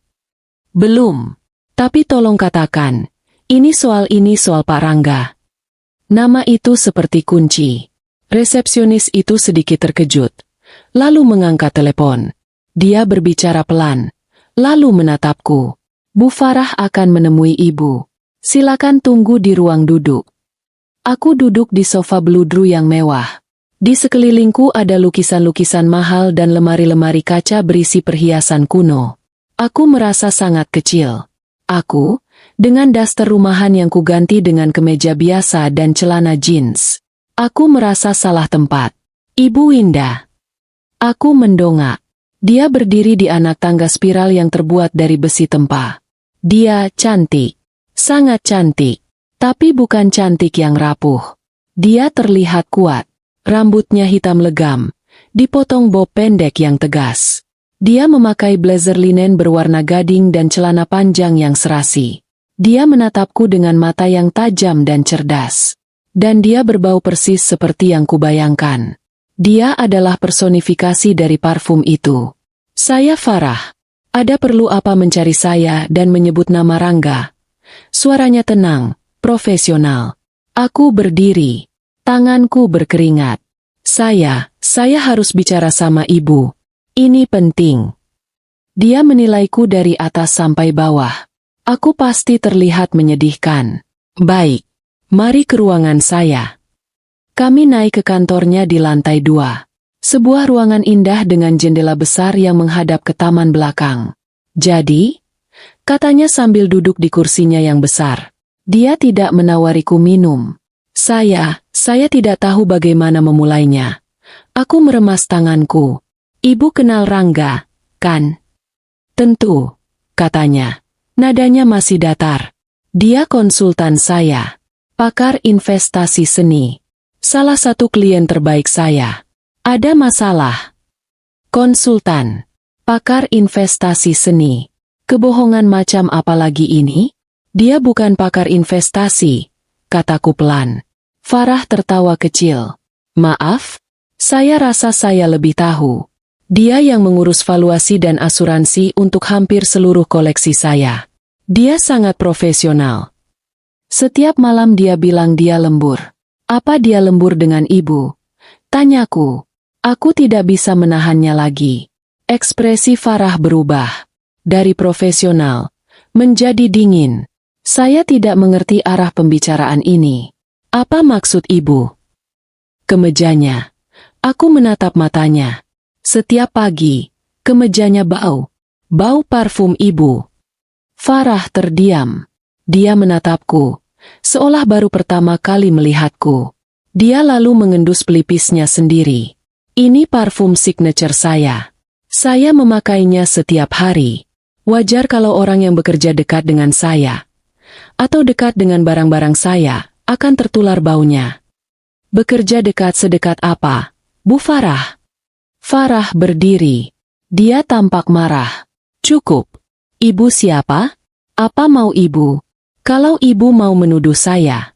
Belum. Tapi tolong katakan, ini soal Pak Rangga. Nama itu seperti kunci. Resepsionis itu sedikit terkejut, lalu mengangkat telepon. Dia berbicara pelan, lalu menatapku. Bu Farah akan menemui Ibu. Silakan tunggu di ruang duduk. Aku duduk di sofa beludru yang mewah. Di sekelilingku ada lukisan-lukisan mahal dan lemari-lemari kaca berisi perhiasan kuno. Aku merasa sangat kecil. Aku, dengan daster rumahan yang kuganti dengan kemeja biasa dan celana jeans. Aku merasa salah tempat. Ibu Winda. Aku mendongak. Dia berdiri di anak tangga spiral yang terbuat dari besi tempa. Dia cantik. Sangat cantik. Tapi bukan cantik yang rapuh. Dia terlihat kuat. Rambutnya hitam legam, dipotong bob pendek yang tegas. Dia memakai blazer linen berwarna gading dan celana panjang yang serasi. Dia menatapku dengan mata yang tajam dan cerdas. Dan dia berbau persis seperti yang kubayangkan. Dia adalah personifikasi dari parfum itu. Saya Farah. Ada perlu apa mencari saya dan menyebut nama Rangga? Suaranya tenang, profesional. Aku berdiri. Tanganku berkeringat. Saya harus bicara sama Ibu. Ini penting. Dia menilaiku dari atas sampai bawah. Aku pasti terlihat menyedihkan. Baik, mari ke ruangan saya. Kami naik ke kantornya di lantai 2. Sebuah ruangan indah dengan jendela besar yang menghadap ke taman belakang. Jadi, katanya sambil duduk di kursinya yang besar, dia tidak menawariku minum. Saya tidak tahu bagaimana memulainya. Aku meremas tanganku. Ibu kenal Rangga, kan? Tentu, katanya. Nadanya masih datar. Dia konsultan saya. Pakar investasi seni. Salah satu klien terbaik saya. Ada masalah. Konsultan. Pakar investasi seni. Kebohongan macam apa lagi ini? Dia bukan pakar investasi, kataku pelan. Farah tertawa kecil. Maaf, saya rasa saya lebih tahu. Dia yang mengurus valuasi dan asuransi untuk hampir seluruh koleksi saya. Dia sangat profesional. Setiap malam dia bilang dia lembur. Apa dia lembur dengan Ibu? Tanyaku. Aku tidak bisa menahannya lagi. Ekspresi Farah berubah. Dari profesional menjadi dingin. Saya tidak mengerti arah pembicaraan ini. Apa maksud Ibu? Kemejanya. Aku menatap matanya. Setiap pagi, kemejanya bau. Bau parfum Ibu. Farah terdiam. Dia menatapku, seolah baru pertama kali melihatku. Dia lalu mengendus pelipisnya sendiri. Ini parfum signature saya. Saya memakainya setiap hari. Wajar kalau orang yang bekerja dekat dengan saya, atau dekat dengan barang-barang saya, akan tertular baunya. Bekerja dekat sedekat apa, Bu Farah? Farah berdiri. Dia tampak marah. Cukup. Ibu siapa? Apa mau Ibu? Kalau Ibu mau menuduh saya.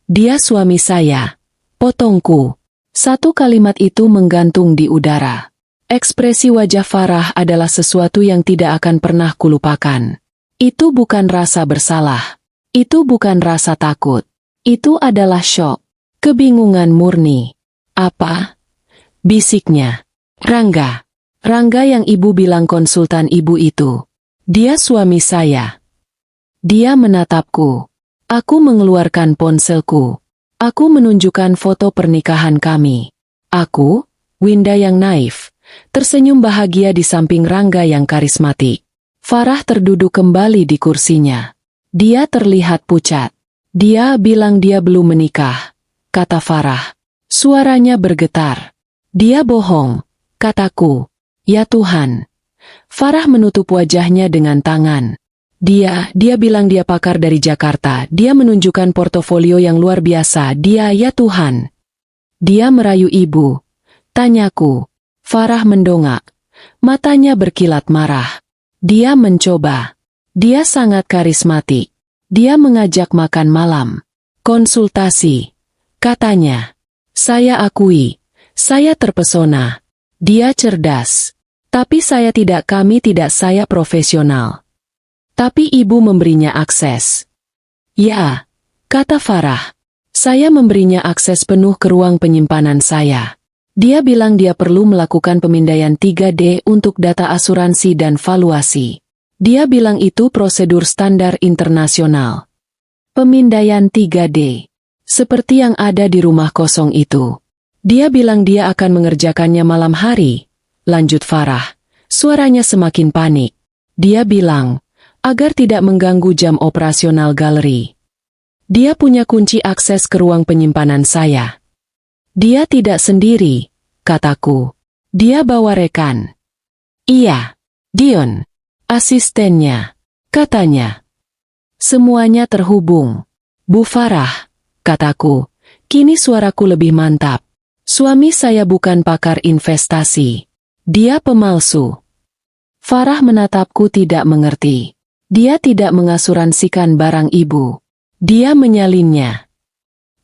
Dia suami saya. Potongku. Satu kalimat itu menggantung di udara. Ekspresi wajah Farah adalah sesuatu yang tidak akan pernah kulupakan. Itu bukan rasa bersalah. Itu bukan rasa takut. Itu adalah syok. Kebingungan murni. Apa? Bisiknya. Rangga. Rangga yang Ibu bilang konsultan Ibu itu. Dia suami saya. Dia menatapku. Aku mengeluarkan ponselku. Aku menunjukkan foto pernikahan kami. Aku, Winda yang naif, tersenyum bahagia di samping Rangga yang karismatik. Farah terduduk kembali di kursinya. Dia terlihat pucat. Dia bilang dia belum menikah, kata Farah. Suaranya bergetar. Dia bohong, kataku. Ya Tuhan. Farah menutup wajahnya dengan tangan. Dia bilang dia pakar dari Jakarta. Dia menunjukkan portofolio yang luar biasa. Ya Tuhan. Dia merayu ibu. Tanyaku. Farah mendongak. Matanya berkilat marah. Dia mencoba. Dia sangat karismatik. Dia mengajak makan malam. Konsultasi. Katanya. Saya akui. Saya terpesona. Dia cerdas. Tapi saya tidak, saya profesional. Tapi ibu memberinya akses. Ya, kata Farah. Saya memberinya akses penuh ke ruang penyimpanan saya. Dia bilang dia perlu melakukan pemindaian 3D untuk data asuransi dan valuasi. Dia bilang itu prosedur standar internasional. Pemindaian 3D. Seperti yang ada di rumah kosong itu. Dia bilang dia akan mengerjakannya malam hari. Lanjut Farah. Suaranya semakin panik. Dia bilang, agar tidak mengganggu jam operasional galeri. Dia punya kunci akses ke ruang penyimpanan saya. Dia tidak sendiri, kataku. Dia bawa rekan. Iya, Dion. Asistennya. Katanya. Semuanya terhubung. Bu Farah, kataku. Kini suaraku lebih mantap. Suami saya bukan pakar investasi. Dia pemalsu. Farah menatapku tidak mengerti. Dia tidak mengasuransikan barang ibu. Dia menyalinnya.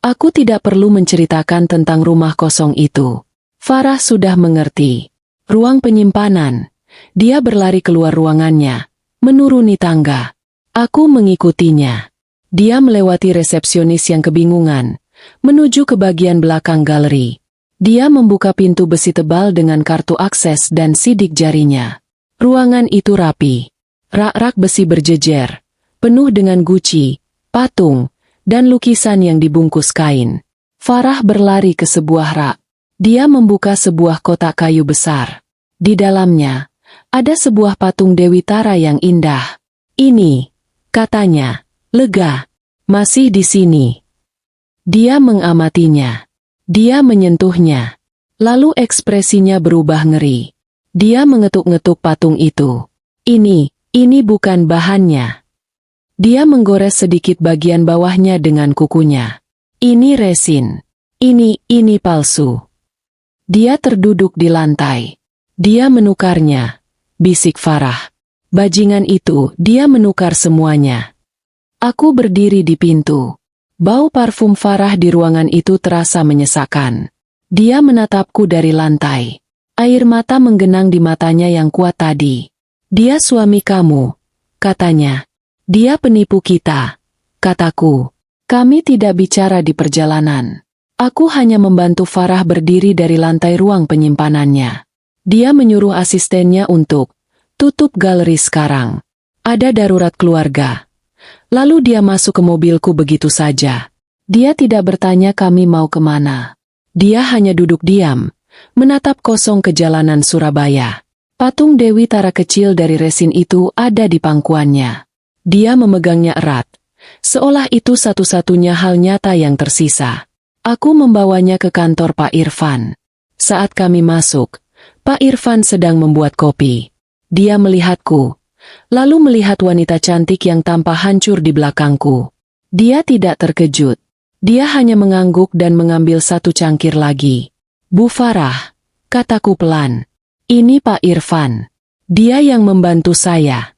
Aku tidak perlu menceritakan tentang rumah kosong itu. Farah sudah mengerti. Ruang penyimpanan. Dia berlari keluar ruangannya. Menuruni tangga. Aku mengikutinya. Dia melewati resepsionis yang kebingungan. Menuju ke bagian belakang galeri. Dia membuka pintu besi tebal dengan kartu akses dan sidik jarinya. Ruangan itu rapi. Rak-rak besi berjejer. Penuh dengan guci, patung, dan lukisan yang dibungkus kain. Farah berlari ke sebuah rak. Dia membuka sebuah kotak kayu besar. Di dalamnya, ada sebuah patung Dewi Tara yang indah. Ini, katanya, lega, masih di sini. Dia mengamatinya. Dia menyentuhnya. Lalu ekspresinya berubah ngeri. Dia mengetuk-ngetuk patung itu. Ini bukan bahannya. Dia menggores sedikit bagian bawahnya dengan kukunya. Ini resin. Ini palsu. Dia terduduk di lantai. Dia menukarnya. Bisik Farah. Bajingan itu, dia menukar semuanya. Aku berdiri di pintu. Bau parfum Farah di ruangan itu terasa menyesakkan. Dia menatapku dari lantai. Air mata menggenang di matanya yang kuat tadi. Dia suami kamu, katanya. Dia penipu kita, kataku. Kami tidak bicara di perjalanan. Aku hanya membantu Farah berdiri dari lantai ruang penyimpanannya. Dia menyuruh asistennya untuk tutup galeri sekarang. Ada darurat keluarga. Lalu dia masuk ke mobilku begitu saja. Dia tidak bertanya kami mau kemana. Dia hanya duduk diam, menatap kosong ke jalanan Surabaya. Patung Dewi Tara kecil dari resin itu ada di pangkuannya. Dia memegangnya erat, seolah itu satu-satunya hal nyata yang tersisa. Aku membawanya ke kantor Pak Irfan. Saat kami masuk, Pak Irfan sedang membuat kopi. Dia melihatku, lalu melihat wanita cantik yang tampak hancur di belakangku. Dia tidak terkejut. Dia hanya mengangguk dan mengambil satu cangkir lagi. Bu Farah, kataku pelan. Ini Pak Irfan. Dia yang membantu saya.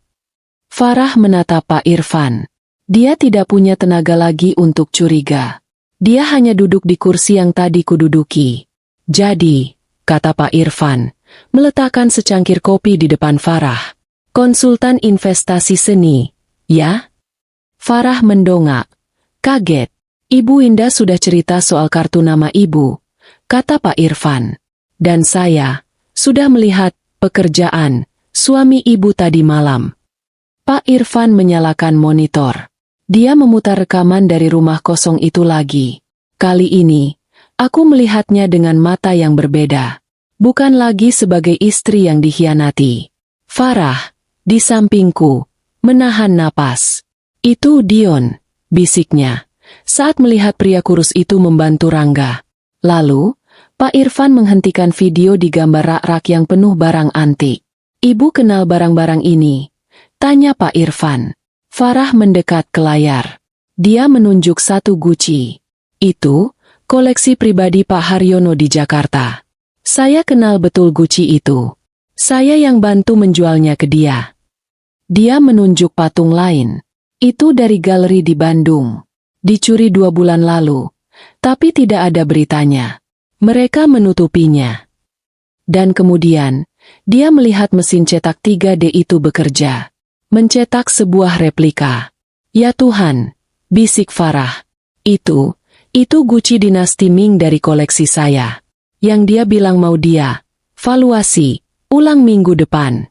Farah menatap Pak Irfan. Dia tidak punya tenaga lagi untuk curiga. Dia hanya duduk di kursi yang tadi kududuki. Jadi, kata Pak Irfan, meletakkan secangkir kopi di depan Farah. Konsultan investasi seni, ya? Farah mendongak. Kaget. Ibu Indah sudah cerita soal kartu nama ibu, kata Pak Irfan. Dan saya sudah melihat pekerjaan suami ibu tadi malam. Pak Irfan menyalakan monitor. Dia memutar rekaman dari rumah kosong itu lagi. Kali ini, aku melihatnya dengan mata yang berbeda. Bukan lagi sebagai istri yang dikhianati. Farah, di sampingku, menahan napas. Itu Dion, bisiknya, saat melihat pria kurus itu membantu Rangga. Lalu, Pak Irfan menghentikan video di gambar rak-rak yang penuh barang antik. Ibu kenal barang-barang ini? Tanya Pak Irfan. Farah mendekat ke layar. Dia menunjuk satu Gucci. Itu, koleksi pribadi Pak Haryono di Jakarta. Saya kenal betul Gucci itu. Saya yang bantu menjualnya ke dia. Dia menunjuk patung lain. Itu dari galeri di Bandung. Dicuri 2 bulan lalu. Tapi tidak ada beritanya. Mereka menutupinya. Dan kemudian, dia melihat mesin cetak 3D itu bekerja. Mencetak sebuah replika. Ya Tuhan, bisik Farah. Itu Gucci dinasti Ming dari koleksi saya. Yang dia bilang mau dia. Valuasi, ulang minggu depan.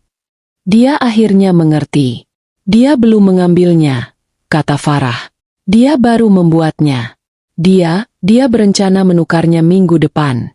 Dia akhirnya mengerti. Dia belum mengambilnya, kata Farah. Dia baru membuatnya. Dia berencana menukarnya minggu depan.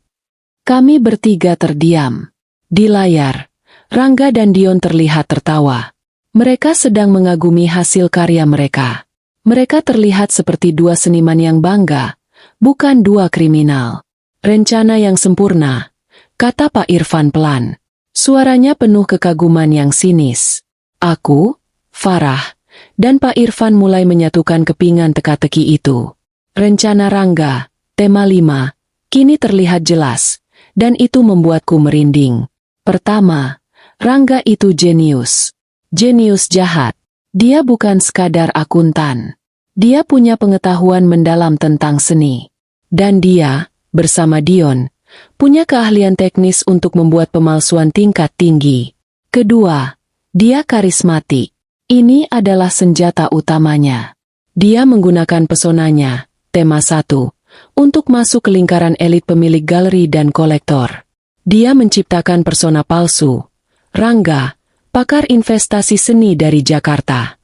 Kami bertiga terdiam. Di layar, Rangga dan Dion terlihat tertawa. Mereka sedang mengagumi hasil karya mereka. Mereka terlihat seperti 2 seniman yang bangga, bukan 2 kriminal. Rencana yang sempurna, kata Pak Irfan pelan. Suaranya penuh kekaguman yang sinis. Aku, Farah, dan Pak Irfan mulai menyatukan kepingan teka-teki itu. Rencana Rangga, tema 5, kini terlihat jelas, dan itu membuatku merinding. Pertama, Rangga itu jenius. Jenius jahat. Dia bukan sekadar akuntan. Dia punya pengetahuan mendalam tentang seni. Dan dia, bersama Dion, punya keahlian teknis untuk membuat pemalsuan tingkat tinggi. Kedua, dia karismatik. Ini adalah senjata utamanya. Dia menggunakan pesonanya, tema 1, untuk masuk ke lingkaran elit pemilik galeri dan kolektor. Dia menciptakan persona palsu. Rangga, pakar investasi seni dari Jakarta.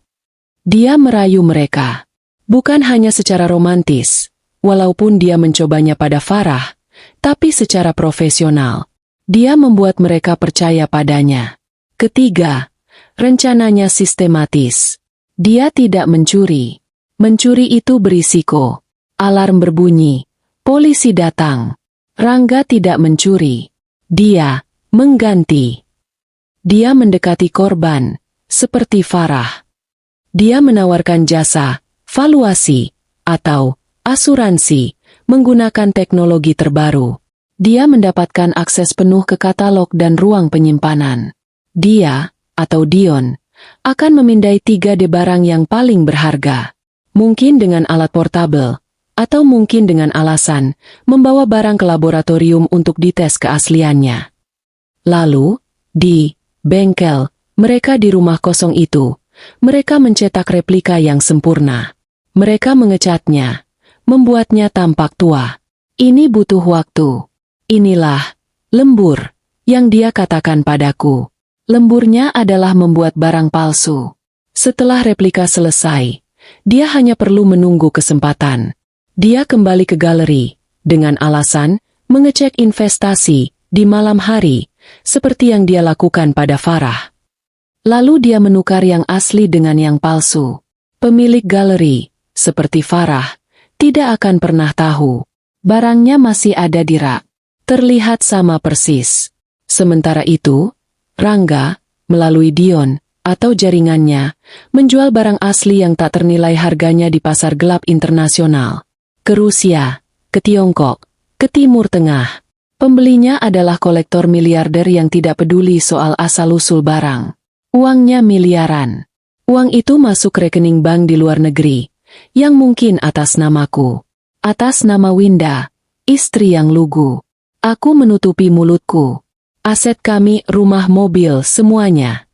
Dia merayu mereka. Bukan hanya secara romantis, walaupun dia mencobanya pada Farah, tapi secara profesional. Dia membuat mereka percaya padanya. Ketiga, rencananya sistematis. Dia tidak mencuri. Mencuri itu berisiko. Alarm berbunyi. Polisi datang. Rangga tidak mencuri. Dia mengganti. Dia mendekati korban, seperti Farah. Dia menawarkan jasa, valuasi, atau asuransi, menggunakan teknologi terbaru. Dia mendapatkan akses penuh ke katalog dan ruang penyimpanan. Dia, atau Dion, akan memindai 3D barang yang paling berharga. Mungkin dengan alat portabel, atau mungkin dengan alasan membawa barang ke laboratorium untuk dites keasliannya. Lalu, di bengkel mereka di rumah kosong itu, mereka mencetak replika yang sempurna. Mereka mengecatnya, membuatnya tampak tua. Ini butuh waktu. Inilah lembur yang dia katakan padaku. Lemburnya adalah membuat barang palsu. Setelah replika selesai, dia hanya perlu menunggu kesempatan. Dia kembali ke galeri, dengan alasan mengecek investasi di malam hari, seperti yang dia lakukan pada Farah. Lalu dia menukar yang asli dengan yang palsu. Pemilik galeri, seperti Farah, tidak akan pernah tahu. Barangnya masih ada di rak. Terlihat sama persis. Sementara itu, Rangga, melalui Dion, atau jaringannya, menjual barang asli yang tak ternilai harganya di pasar gelap internasional. Ke Rusia, ke Tiongkok, ke Timur Tengah. Pembelinya adalah kolektor miliarder yang tidak peduli soal asal-usul barang. Uangnya miliaran. Uang itu masuk rekening bank di luar negeri, yang mungkin atas namaku. Atas nama Winda, istri yang lugu. Aku menutupi mulutku. Aset kami, rumah, mobil, semuanya.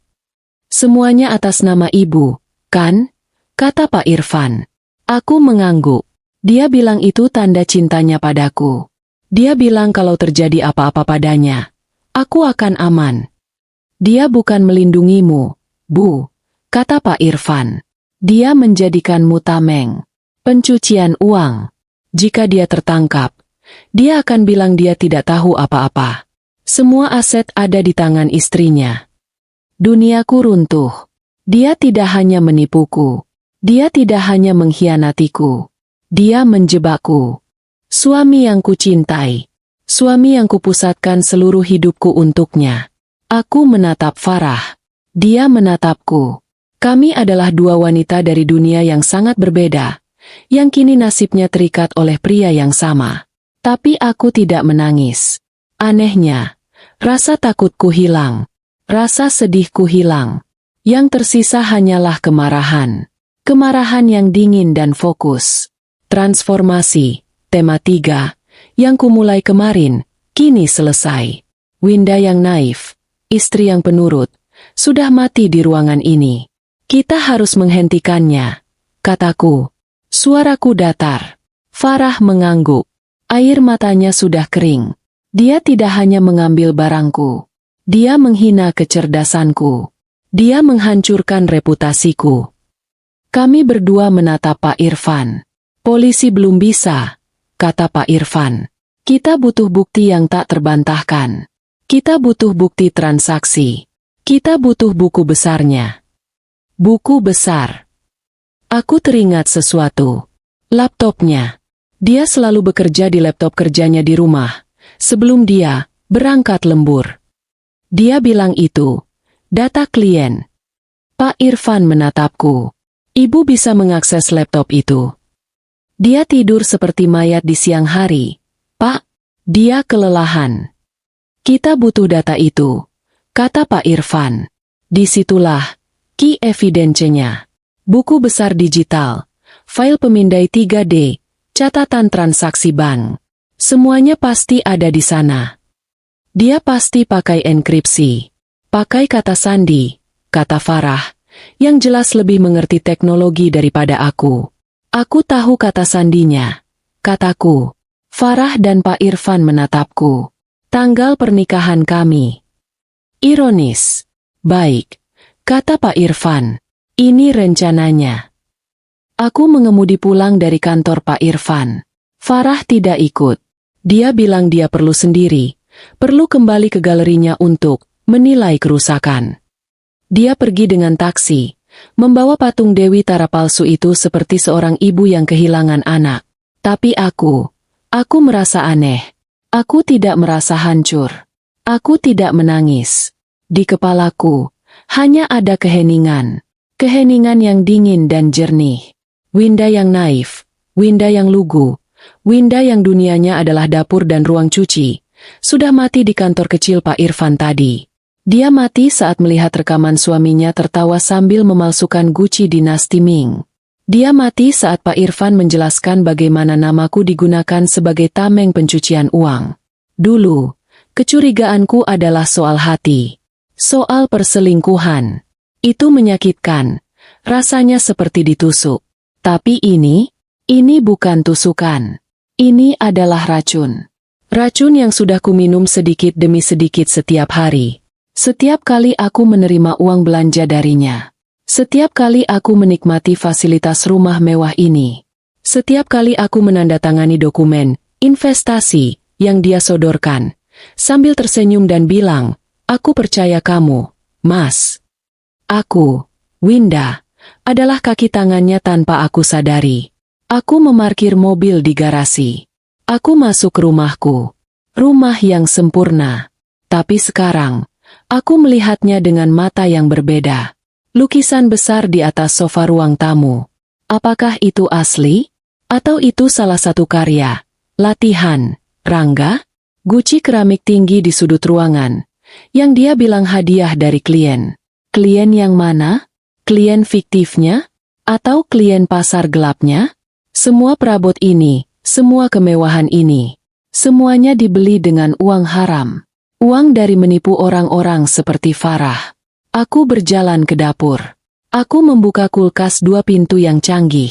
Semuanya atas nama ibu, kan? Kata Pak Irfan. Aku mengangguk. Dia bilang itu tanda cintanya padaku. Dia bilang kalau terjadi apa-apa padanya, aku akan aman. Dia bukan melindungimu, Bu, kata Pak Irfan. Dia menjadikanmu tameng. Pencucian uang. Jika dia tertangkap, dia akan bilang dia tidak tahu apa-apa. Semua aset ada di tangan istrinya. Duniaku runtuh. Dia tidak hanya menipuku. Dia tidak hanya mengkhianatiku. Dia menjebakku. Suami yang kucintai. Suami yang kupusatkan seluruh hidupku untuknya. Aku menatap Farah. Dia menatapku. Kami adalah dua wanita dari dunia yang sangat berbeda, yang kini nasibnya terikat oleh pria yang sama. Tapi aku tidak menangis. Anehnya, rasa takutku hilang. Rasa sedihku hilang. Yang tersisa hanyalah kemarahan. Kemarahan yang dingin dan fokus. Transformasi, tema 3, yang kumulai kemarin, kini selesai. Winda yang naif, istri yang penurut, sudah mati di ruangan ini. Kita harus menghentikannya, kataku. Suaraku datar. Farah mengangguk. Air matanya sudah kering. Dia tidak hanya mengambil barangku. Dia menghina kecerdasanku. Dia menghancurkan reputasiku. Kami berdua menatap Pak Irfan. Polisi belum bisa, kata Pak Irfan. Kita butuh bukti yang tak terbantahkan. Kita butuh bukti transaksi. Kita butuh buku besarnya. Buku besar. Aku teringat sesuatu. Laptopnya. Dia selalu bekerja di laptop kerjanya di rumah. Sebelum dia berangkat lembur. Dia bilang itu. Data klien. Pak Irfan menatapku. Ibu bisa mengakses laptop itu. Dia tidur seperti mayat di siang hari. Pak, dia kelelahan. Kita butuh data itu, kata Pak Irfan. Disitulah key evidence-nya. Buku besar digital, file pemindai 3D, catatan transaksi bank. Semuanya pasti ada di sana. Dia pasti pakai enkripsi. Pakai kata sandi, kata Farah, yang jelas lebih mengerti teknologi daripada aku. Aku tahu kata sandinya, kataku. Farah dan Pak Irfan menatapku. Tanggal pernikahan kami. Ironis. Baik, kata Pak Irfan. Ini rencananya. Aku mengemudi pulang dari kantor Pak Irfan. Farah tidak ikut. Dia bilang dia perlu sendiri, perlu kembali ke galerinya untuk menilai kerusakan. Dia pergi dengan taksi, membawa patung Dewi Tara palsu itu seperti seorang ibu yang kehilangan anak. Tapi aku merasa aneh. Aku tidak merasa hancur. Aku tidak menangis. Di kepalaku, hanya ada keheningan. Keheningan yang dingin dan jernih. Winda yang naif, Winda yang lugu, Winda yang dunianya adalah dapur dan ruang cuci, sudah mati di kantor kecil Pak Irfan tadi. Dia mati saat melihat rekaman suaminya tertawa sambil memalsukan Gucci dinasti Ming. Dia mati saat Pak Irfan menjelaskan bagaimana namaku digunakan sebagai tameng pencucian uang. Dulu, kecurigaanku adalah soal hati. Soal perselingkuhan. Itu menyakitkan. Rasanya seperti ditusuk. Tapi ini bukan tusukan. Ini adalah racun. Racun yang sudah kuminum sedikit demi sedikit setiap hari. Setiap kali aku menerima uang belanja darinya. Setiap kali aku menikmati fasilitas rumah mewah ini. Setiap kali aku menandatangani dokumen investasi yang dia sodorkan, sambil tersenyum dan bilang, "Aku percaya kamu, Mas." Aku, Winda, adalah kaki tangannya tanpa aku sadari. Aku memarkir mobil di garasi. Aku masuk ke rumahku. Rumah yang sempurna. Tapi sekarang, aku melihatnya dengan mata yang berbeda. Lukisan besar di atas sofa ruang tamu. Apakah itu asli? Atau itu salah satu karya? Latihan, Rangga? Guci keramik tinggi di sudut ruangan. Yang dia bilang hadiah dari klien. Klien yang mana? Klien fiktifnya? Atau klien pasar gelapnya? Semua perabot ini, semua kemewahan ini, semuanya dibeli dengan uang haram. Uang dari menipu orang-orang seperti Farah. Aku berjalan ke dapur. Aku membuka kulkas 2 pintu yang canggih.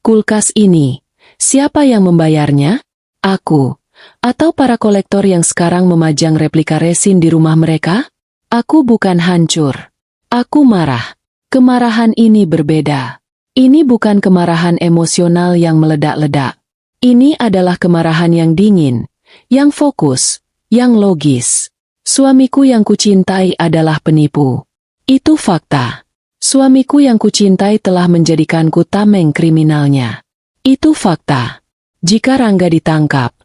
Kulkas ini, siapa yang membayarnya? Aku. Atau para kolektor yang sekarang memajang replika resin di rumah mereka? Aku bukan hancur. Aku marah. Kemarahan ini berbeda. Ini bukan kemarahan emosional yang meledak-ledak. Ini adalah kemarahan yang dingin, yang fokus, yang logis. Suamiku yang kucintai adalah penipu. Itu fakta. Suamiku yang kucintai telah menjadikanku tameng kriminalnya. Itu fakta. Jika Rangga ditangkap,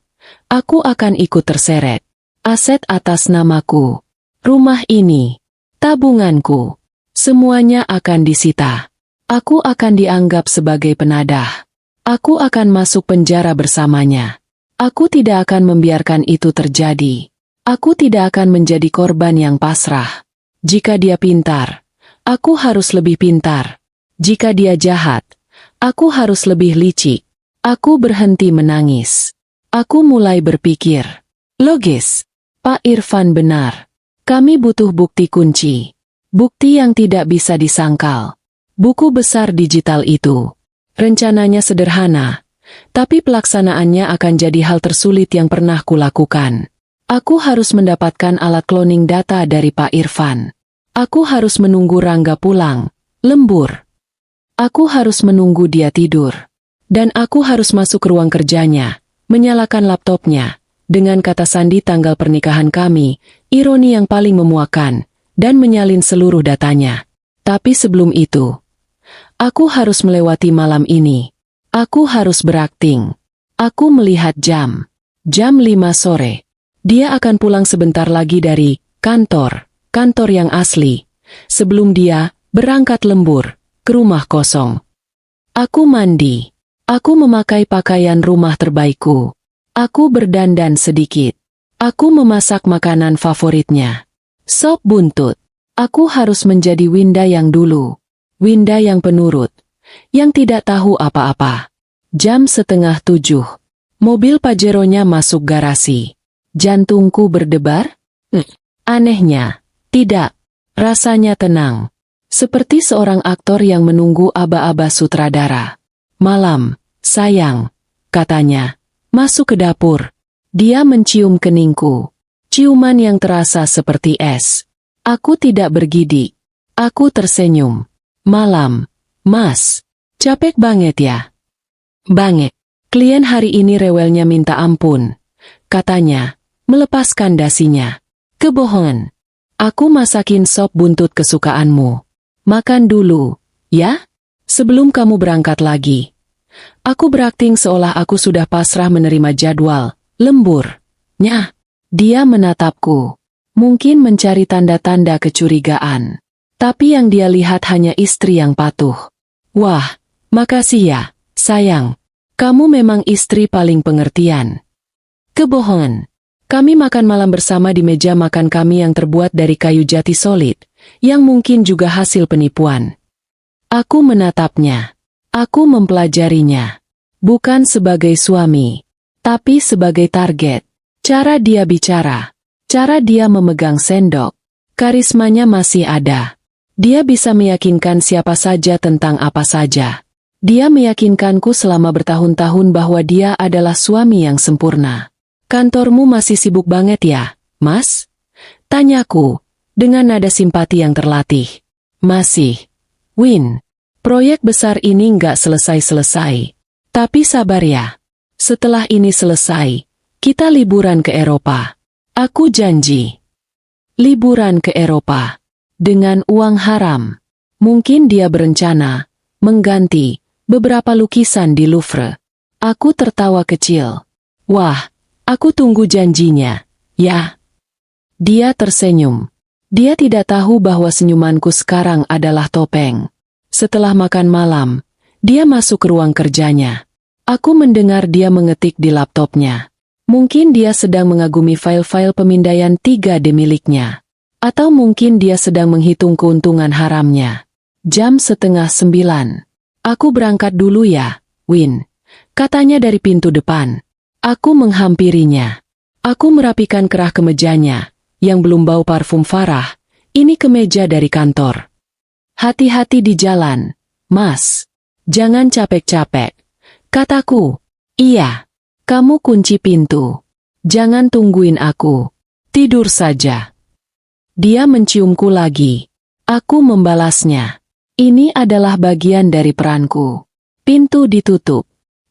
aku akan ikut terseret. Aset atas namaku, rumah ini, tabunganku, semuanya akan disita. Aku akan dianggap sebagai penadah. Aku akan masuk penjara bersamanya. Aku tidak akan membiarkan itu terjadi. Aku tidak akan menjadi korban yang pasrah. Jika dia pintar, aku harus lebih pintar. Jika dia jahat, aku harus lebih licik. Aku berhenti menangis. Aku mulai berpikir. Logis. Pak Irfan benar. Kami butuh bukti kunci. Bukti yang tidak bisa disangkal. Buku besar digital itu. Rencananya sederhana, tapi pelaksanaannya akan jadi hal tersulit yang pernah kulakukan. Aku harus mendapatkan alat cloning data dari Pak Irfan. Aku harus menunggu Rangga pulang, lembur. Aku harus menunggu dia tidur. Dan aku harus masuk ke ruang kerjanya, menyalakan laptopnya, dengan kata sandi tanggal pernikahan kami, ironi yang paling memuakkan, dan menyalin seluruh datanya. Tapi sebelum itu, aku harus melewati malam ini. Aku harus berakting. Aku melihat jam. Jam 5 sore. Dia akan pulang sebentar lagi dari kantor yang asli. Sebelum dia berangkat lembur ke rumah kosong. Aku mandi. Aku memakai pakaian rumah terbaikku. Aku berdandan sedikit. Aku memasak makanan favoritnya. Sop buntut. Aku harus menjadi Winda yang dulu. Winda yang penurut, yang tidak tahu apa-apa. Jam 6:30. Mobil Pajero-nya masuk garasi. Jantungku berdebar? Anehnya, tidak. Rasanya tenang. Seperti seorang aktor yang menunggu aba-aba sutradara. Malam, sayang, katanya. Masuk ke dapur. Dia mencium keningku. Ciuman yang terasa seperti es. Aku tidak bergidik. Aku tersenyum. Malam, Mas. Capek banget ya? Banget. Klien hari ini rewelnya minta ampun. Katanya, melepaskan dasinya. Kebohongan. Aku masakin sop buntut kesukaanmu. Makan dulu, ya? Sebelum kamu berangkat lagi. Aku berakting seolah aku sudah pasrah menerima jadwal, lembur. Nyah. Dia menatapku. Mungkin mencari tanda-tanda kecurigaan. Tapi yang dia lihat hanya istri yang patuh. Wah, makasih ya, sayang. Kamu memang istri paling pengertian. Kebohongan. Kami makan malam bersama di meja makan kami yang terbuat dari kayu jati solid, yang mungkin juga hasil penipuan. Aku menatapnya. Aku mempelajarinya. Bukan sebagai suami, tapi sebagai target. Cara dia bicara, cara dia memegang sendok, karismanya masih ada. Dia bisa meyakinkan siapa saja tentang apa saja. Dia meyakinkanku selama bertahun-tahun bahwa dia adalah suami yang sempurna. Kantormu masih sibuk banget ya, Mas? Tanyaku, dengan nada simpati yang terlatih. Masih. Win, proyek besar ini nggak selesai-selesai. Tapi sabar ya. Setelah ini selesai, kita liburan ke Eropa. Aku janji. Liburan ke Eropa. Dengan uang haram. Mungkin dia berencana mengganti beberapa lukisan di Louvre. Aku tertawa kecil. Wah, aku tunggu janjinya, ya. Dia tersenyum. Dia tidak tahu bahwa senyumanku sekarang adalah topeng. Setelah makan malam, dia masuk ke ruang kerjanya. Aku mendengar dia mengetik di laptopnya. Mungkin dia sedang mengagumi file-file pemindaian 3D miliknya. Atau mungkin dia sedang menghitung keuntungan haramnya. Jam 8:30. Aku berangkat dulu ya, Win. Katanya dari pintu depan. Aku menghampirinya. Aku merapikan kerah kemejanya, yang belum bau parfum Farah. Ini kemeja dari kantor. Hati-hati di jalan, Mas. Jangan capek-capek. Kataku. Iya. Kamu kunci pintu. Jangan tungguin aku. Tidur saja. Dia menciumku lagi. Aku membalasnya. Ini adalah bagian dari peranku. Pintu ditutup.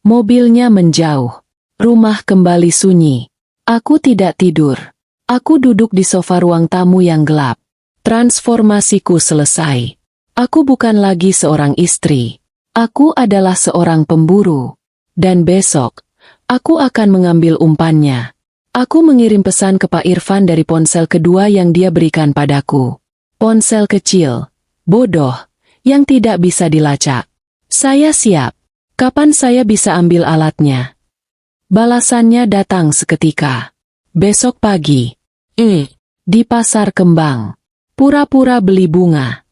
Mobilnya menjauh. Rumah kembali sunyi. Aku tidak tidur. Aku duduk di sofa ruang tamu yang gelap. Transformasiku selesai. Aku bukan lagi seorang istri. Aku adalah seorang pemburu. Dan besok, aku akan mengambil umpannya. Aku mengirim pesan ke Pak Irfan dari ponsel kedua yang dia berikan padaku. Ponsel kecil, bodoh, yang tidak bisa dilacak. Saya siap. Kapan saya bisa ambil alatnya? Balasannya datang seketika. Besok pagi. Di pasar kembang. Pura-pura beli bunga.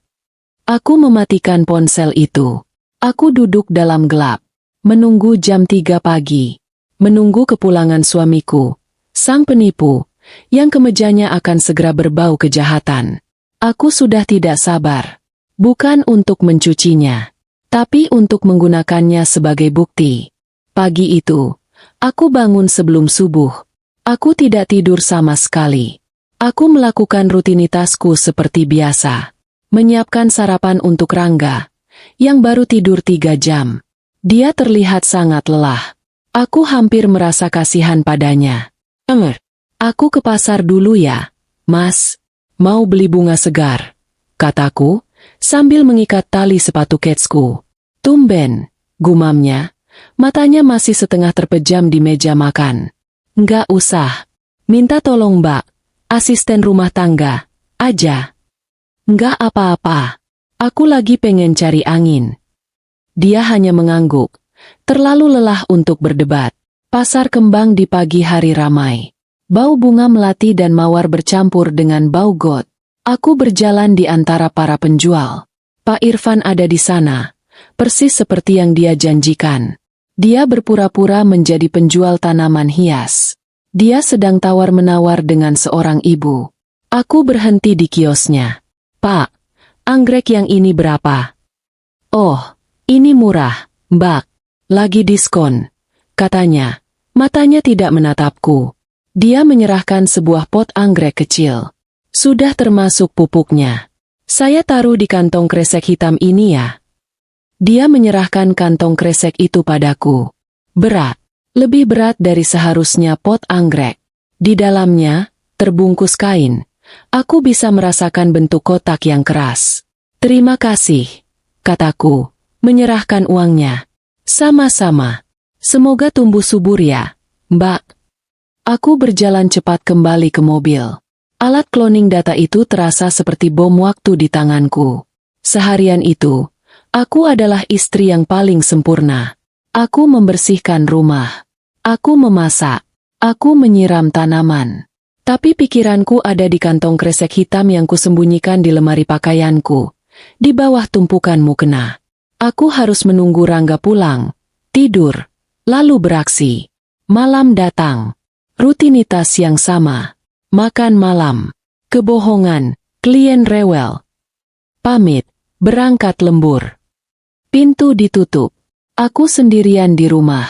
Aku mematikan ponsel itu. Aku duduk dalam gelap. Menunggu jam 3 pagi. Menunggu kepulangan suamiku. Sang penipu. Yang kemejanya akan segera berbau kejahatan. Aku sudah tidak sabar. Bukan untuk mencucinya. Tapi untuk menggunakannya sebagai bukti. Pagi itu, aku bangun sebelum subuh. Aku tidak tidur sama sekali. Aku melakukan rutinitasku seperti biasa. Menyiapkan sarapan untuk Rangga, yang baru tidur 3 jam. Dia terlihat sangat lelah. Aku hampir merasa kasihan padanya. Aku ke pasar dulu ya, Mas. Mau beli bunga segar, kataku, sambil mengikat tali sepatu ketsku. Tumben, gumamnya, matanya masih setengah terpejam di meja makan. Nggak usah. Minta tolong Mbak, asisten rumah tangga, aja. Nggak apa-apa. Aku lagi pengen cari angin. Dia hanya mengangguk, terlalu lelah untuk berdebat. Pasar kembang di pagi hari ramai. Bau bunga melati dan mawar bercampur dengan bau got. Aku berjalan di antara para penjual. Pak Irfan ada di sana. Persis seperti yang dia janjikan. Dia berpura-pura menjadi penjual tanaman hias. Dia sedang tawar-menawar dengan seorang ibu. Aku berhenti di kiosnya. Pak, anggrek yang ini berapa? Oh, ini murah, Mbak. Lagi diskon, katanya. Matanya tidak menatapku. Dia menyerahkan sebuah pot anggrek kecil. Sudah termasuk pupuknya. Saya taruh di kantong kresek hitam ini ya. Dia menyerahkan kantong kresek itu padaku. Berat, lebih berat dari seharusnya pot anggrek. Di dalamnya, terbungkus kain. Aku bisa merasakan bentuk kotak yang keras. Terima kasih, kataku, menyerahkan uangnya. Sama-sama. Semoga tumbuh subur ya, Mbak. Aku berjalan cepat kembali ke mobil. Alat cloning data itu terasa seperti bom waktu di tanganku. Seharian itu, aku adalah istri yang paling sempurna. Aku membersihkan rumah. Aku memasak. Aku menyiram tanaman. Tapi pikiranku ada di kantong kresek hitam yang kusembunyikan di lemari pakaianku. Di bawah tumpukan mukena. Aku harus menunggu Rangga pulang. Tidur. Lalu beraksi. Malam datang. Rutinitas yang sama. Makan malam. Kebohongan. Klien rewel. Pamit. Berangkat lembur. Pintu ditutup. Aku sendirian di rumah.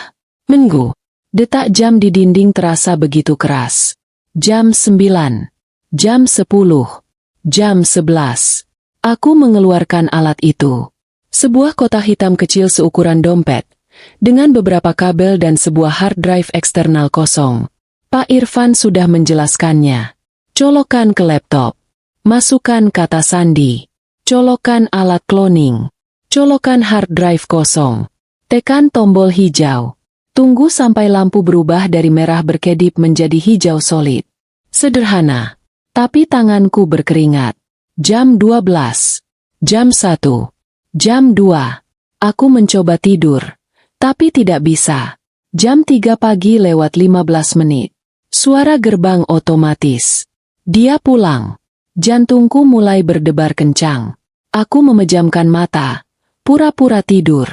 Minggu. Detak jam di dinding terasa begitu keras. Jam 9. Jam 10. Jam 11. Aku mengeluarkan alat itu. Sebuah kotak hitam kecil seukuran dompet. Dengan beberapa kabel dan sebuah hard drive eksternal kosong. Pak Irfan sudah menjelaskannya. Colokan ke laptop. Masukkan kata sandi. Colokan alat cloning. Colokan hard drive kosong. Tekan tombol hijau. Tunggu sampai lampu berubah dari merah berkedip menjadi hijau solid. Sederhana. Tapi tanganku berkeringat. Jam 12. Jam 1. Jam 2. Aku mencoba tidur. Tapi tidak bisa. Jam 3 pagi lewat 15 menit. Suara gerbang otomatis. Dia pulang. Jantungku mulai berdebar kencang. Aku memejamkan mata. Pura-pura tidur.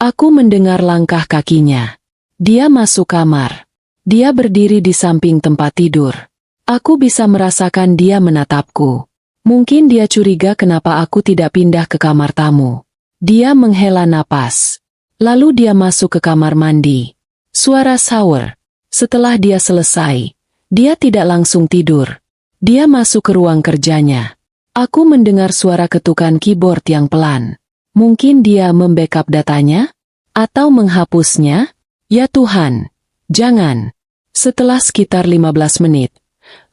Aku mendengar langkah kakinya. Dia masuk kamar. Dia berdiri di samping tempat tidur. Aku bisa merasakan dia menatapku. Mungkin dia curiga kenapa aku tidak pindah ke kamar tamu. Dia menghela napas. Lalu dia masuk ke kamar mandi. Suara shower. Setelah dia selesai, dia tidak langsung tidur. Dia masuk ke ruang kerjanya. Aku mendengar suara ketukan keyboard yang pelan. Mungkin dia membackup datanya? Atau menghapusnya? Ya Tuhan, jangan. Setelah sekitar 15 menit,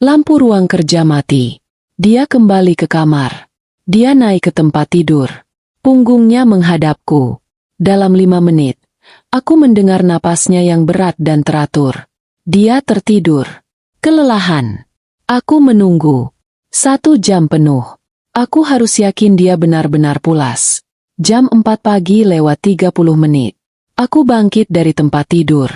lampu ruang kerja mati. Dia kembali ke kamar. Dia naik ke tempat tidur. Punggungnya menghadapku. Dalam 5 menit, aku mendengar napasnya yang berat dan teratur. Dia tertidur. Kelelahan. Aku menunggu. 1 jam penuh. Aku harus yakin dia benar-benar pulas. Jam 4 pagi lewat 30 menit. Aku bangkit dari tempat tidur.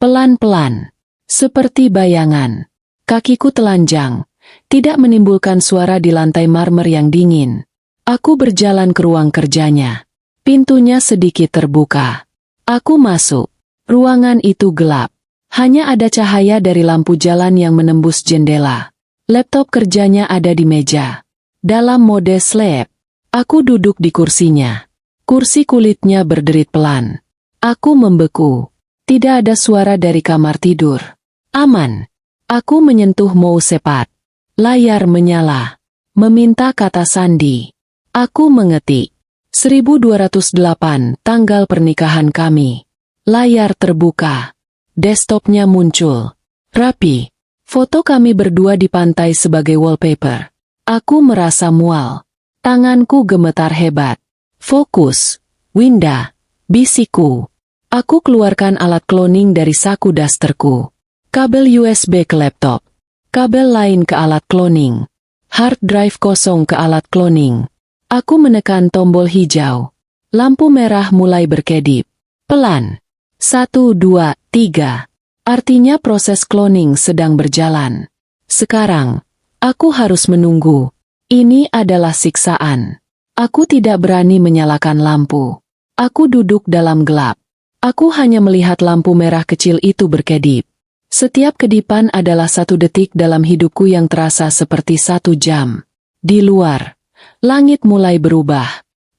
Pelan-pelan. Seperti bayangan. Kakiku telanjang. Tidak menimbulkan suara di lantai marmer yang dingin. Aku berjalan ke ruang kerjanya. Pintunya sedikit terbuka. Aku masuk. Ruangan itu gelap. Hanya ada cahaya dari lampu jalan yang menembus jendela. Laptop kerjanya ada di meja. Dalam mode sleep. Aku duduk di kursinya. Kursi kulitnya berderit pelan. Aku membeku. Tidak ada suara dari kamar tidur. Aman. Aku menyentuh mousepad. Layar menyala. Meminta kata sandi. Aku mengetik. 1208 tanggal pernikahan kami. Layar terbuka. Desktopnya muncul. Rapi. Foto kami berdua di pantai sebagai wallpaper. Aku merasa mual. Tanganku gemetar hebat. Fokus. Winda. Bisikku. Aku keluarkan alat cloning dari saku dasterku. Kabel USB ke laptop. Kabel lain ke alat cloning. Hard drive kosong ke alat cloning. Aku menekan tombol hijau. Lampu merah mulai berkedip. Pelan. 1, 2, 3. Artinya proses cloning sedang berjalan. Sekarang, aku harus menunggu. Ini adalah siksaan. Aku tidak berani menyalakan lampu. Aku duduk dalam gelap. Aku hanya melihat lampu merah kecil itu berkedip. Setiap kedipan adalah 1 detik dalam hidupku yang terasa seperti 1 jam. Di luar, langit mulai berubah.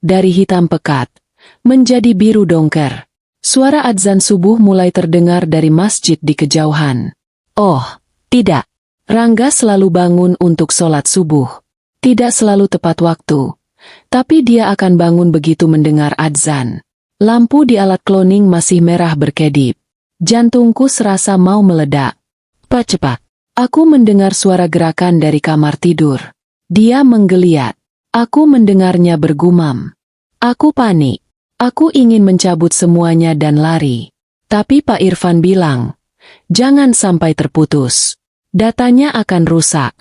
Dari hitam pekat, menjadi biru dongker. Suara adzan subuh mulai terdengar dari masjid di kejauhan. Oh, tidak. Rangga selalu bangun untuk sholat subuh. Tidak selalu tepat waktu. Tapi dia akan bangun begitu mendengar adzan. Lampu di alat cloning masih merah berkedip. Jantungku serasa mau meledak. Cepat. Aku mendengar suara gerakan dari kamar tidur. Dia menggeliat. Aku mendengarnya bergumam. Aku panik. Aku ingin mencabut semuanya dan lari. Tapi Pak Irfan bilang, jangan sampai terputus. Datanya akan rusak.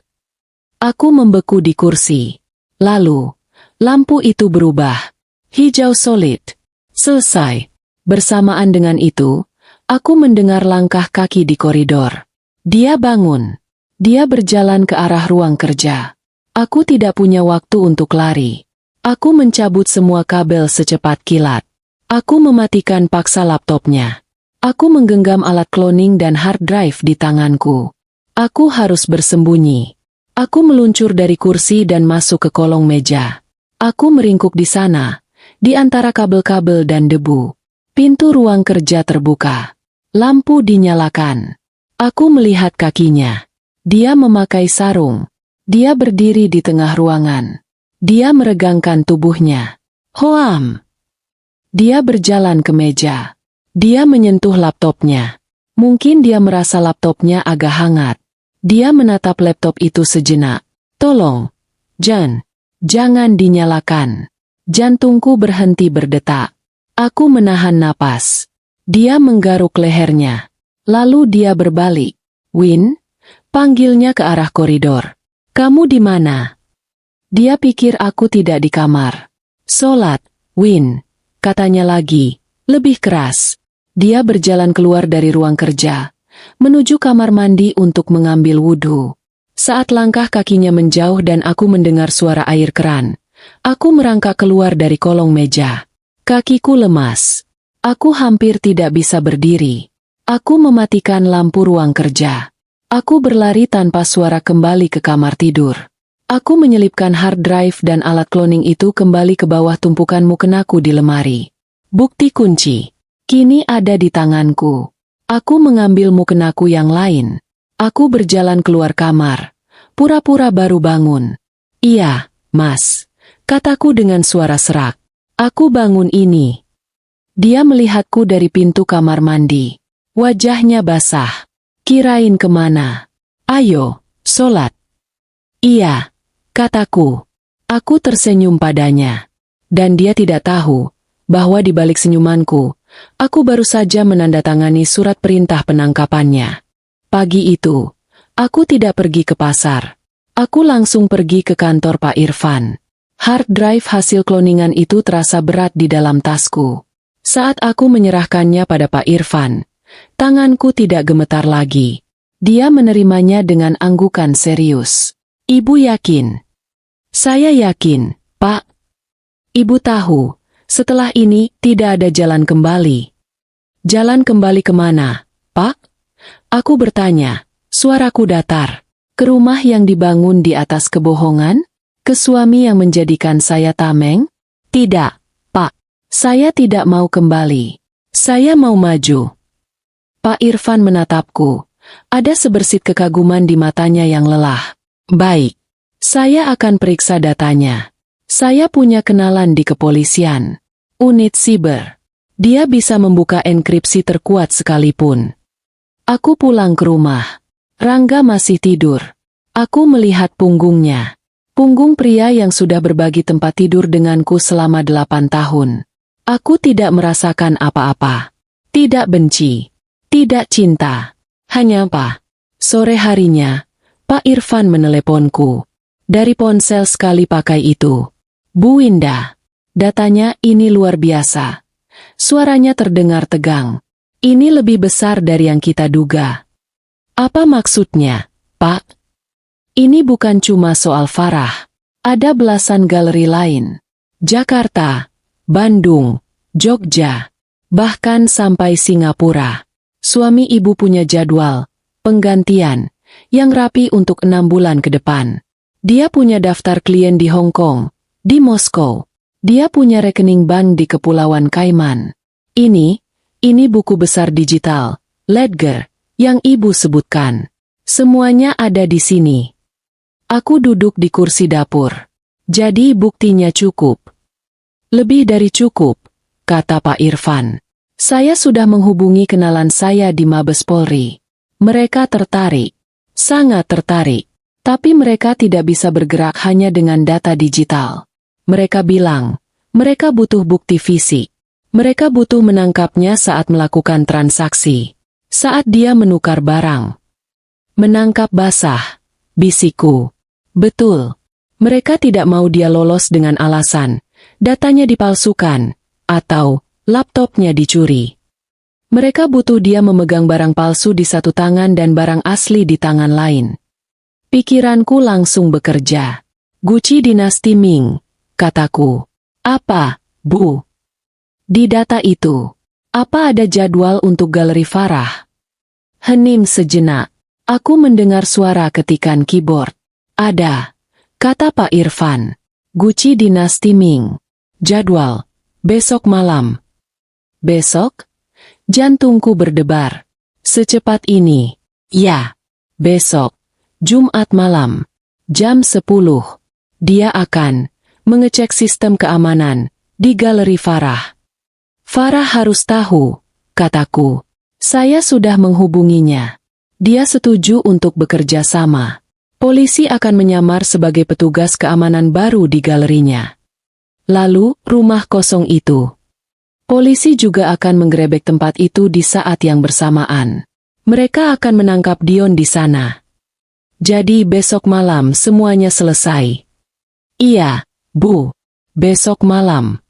Aku membeku di kursi. Lalu, lampu itu berubah. Hijau solid. Selesai. Bersamaan dengan itu, aku mendengar langkah kaki di koridor. Dia bangun. Dia berjalan ke arah ruang kerja. Aku tidak punya waktu untuk lari. Aku mencabut semua kabel secepat kilat. Aku mematikan paksa laptopnya. Aku menggenggam alat cloning dan hard drive di tanganku. Aku harus bersembunyi. Aku meluncur dari kursi dan masuk ke kolong meja. Aku meringkuk di sana, di antara kabel-kabel dan debu. Pintu ruang kerja terbuka. Lampu dinyalakan. Aku melihat kakinya. Dia memakai sarung. Dia berdiri di tengah ruangan. Dia meregangkan tubuhnya. Hoam! Dia berjalan ke meja. Dia menyentuh laptopnya. Mungkin dia merasa laptopnya agak hangat. Dia menatap laptop itu sejenak. Tolong, John, jangan dinyalakan. Jantungku berhenti berdetak. Aku menahan napas. Dia menggaruk lehernya. Lalu dia berbalik. Win? Panggilnya ke arah koridor. Kamu di mana? Dia pikir aku tidak di kamar. Sholat, Win. Katanya lagi, lebih keras. Dia berjalan keluar dari ruang kerja, menuju kamar mandi untuk mengambil wudhu. Saat langkah kakinya menjauh dan aku mendengar suara air keran, aku merangkak keluar dari kolong meja. Kakiku lemas. Aku hampir tidak bisa berdiri. Aku mematikan lampu ruang kerja. Aku berlari tanpa suara kembali ke kamar tidur. Aku menyelipkan hard drive dan alat cloning itu kembali ke bawah tumpukan mukenaku di lemari. Bukti kunci kini ada di tanganku. Aku mengambil mukenaku yang lain. Aku berjalan keluar kamar. Pura-pura baru bangun. Iya, Mas. Kataku dengan suara serak. Aku bangun ini. Dia melihatku dari pintu kamar mandi. Wajahnya basah. Kirain kemana? Ayo, sholat. Iya, kataku. Aku tersenyum padanya. Dan dia tidak tahu bahwa di balik senyumanku, aku baru saja menandatangani surat perintah penangkapannya. Pagi itu, aku tidak pergi ke pasar. Aku langsung pergi ke kantor Pak Irfan. Hard drive hasil cloningan itu terasa berat di dalam tasku. Saat aku menyerahkannya pada Pak Irfan, tanganku tidak gemetar lagi. Dia menerimanya dengan anggukan serius. Ibu yakin? Saya yakin, Pak. Ibu tahu, setelah ini tidak ada jalan kembali. Jalan kembali kemana, Pak? Aku bertanya, suaraku datar. Ke rumah yang dibangun di atas kebohongan? Ke suami yang menjadikan saya tameng? Tidak, Pak. Saya tidak mau kembali. Saya mau maju. Pak Irfan menatapku. Ada sebersit kekaguman di matanya yang lelah. Baik. Saya akan periksa datanya. Saya punya kenalan di kepolisian. Unit siber. Dia bisa membuka enkripsi terkuat sekalipun. Aku pulang ke rumah. Rangga masih tidur. Aku melihat punggungnya. Punggung pria yang sudah berbagi tempat tidur denganku selama 8 tahun. Aku tidak merasakan apa-apa. Tidak benci. Tidak cinta. Hanya apa? Sore harinya, Pak Irfan meneleponku. Dari ponsel sekali pakai itu. Bu Winda. Datanya ini luar biasa. Suaranya terdengar tegang. Ini lebih besar dari yang kita duga. Apa maksudnya, Pak? Ini bukan cuma soal Farah. Ada belasan galeri lain. Jakarta, Bandung, Jogja, bahkan sampai Singapura. Suami ibu punya jadwal penggantian yang rapi untuk 6 bulan ke depan. Dia punya daftar klien di Hong Kong, di Moskow. Dia punya rekening bank di Kepulauan Kaiman. Ini buku besar digital, ledger, yang ibu sebutkan. Semuanya ada di sini. Aku duduk di kursi dapur. Jadi buktinya cukup. Lebih dari cukup, kata Pak Irfan. Saya sudah menghubungi kenalan saya di Mabes Polri. Mereka tertarik. Sangat tertarik. Tapi mereka tidak bisa bergerak hanya dengan data digital. Mereka bilang, mereka butuh bukti fisik. Mereka butuh menangkapnya saat melakukan transaksi. Saat dia menukar barang. Menangkap basah, bisikku. Betul. Mereka tidak mau dia lolos dengan alasan datanya dipalsukan, atau laptopnya dicuri. Mereka butuh dia memegang barang palsu di satu tangan dan barang asli di tangan lain. Pikiranku langsung bekerja. Gucci dinasti Ming, kataku. Apa, Bu? Di data itu, apa ada jadwal untuk galeri Farah? Hening sejenak. Aku mendengar suara ketikan keyboard. Ada, kata Pak Irfan. Gucci dinasti Ming. Jadwal, besok malam. Besok? Jantungku berdebar. Secepat ini. Ya, besok. Jumat malam. Jam 10. Dia akan mengecek sistem keamanan di galeri Farah. Farah harus tahu, kataku. Saya sudah menghubunginya. Dia setuju untuk bekerja sama. Polisi akan menyamar sebagai petugas keamanan baru di galerinya. Lalu, rumah kosong itu. Polisi juga akan menggerebek tempat itu di saat yang bersamaan. Mereka akan menangkap Dion di sana. Jadi besok malam semuanya selesai. Iya, Bu. Besok malam.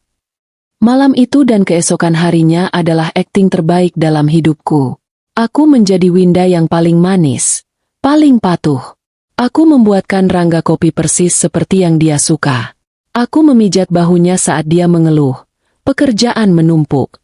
Malam itu dan keesokan harinya adalah akting terbaik dalam hidupku. Aku menjadi Winda yang paling manis, paling patuh. Aku membuatkan Rangga kopi persis seperti yang dia suka. Aku memijat bahunya saat dia mengeluh. Pekerjaan menumpuk.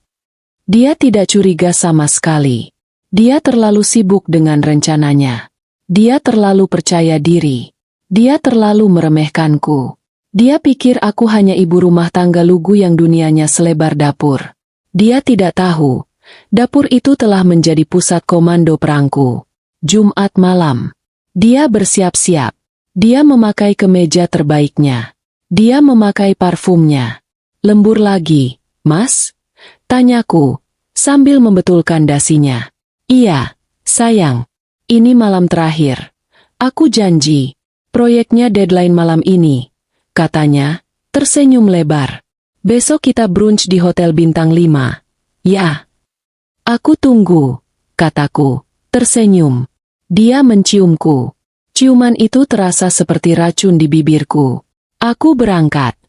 Dia tidak curiga sama sekali. Dia terlalu sibuk dengan rencananya. Dia terlalu percaya diri. Dia terlalu meremehkanku. Dia pikir aku hanya ibu rumah tangga lugu yang dunianya selebar dapur. Dia tidak tahu, dapur itu telah menjadi pusat komando perangku. Jumat malam. Dia bersiap-siap. Dia memakai kemeja terbaiknya. Dia memakai parfumnya. Lembur lagi, Mas? Tanyaku, sambil membetulkan dasinya. Iya, sayang. Ini malam terakhir. Aku janji. Proyeknya deadline malam ini. Katanya, tersenyum lebar. Besok kita brunch di Hotel Bintang 5. Ya. Aku tunggu, kataku, tersenyum. Dia menciumku. Ciuman itu terasa seperti racun di bibirku. Aku berangkat.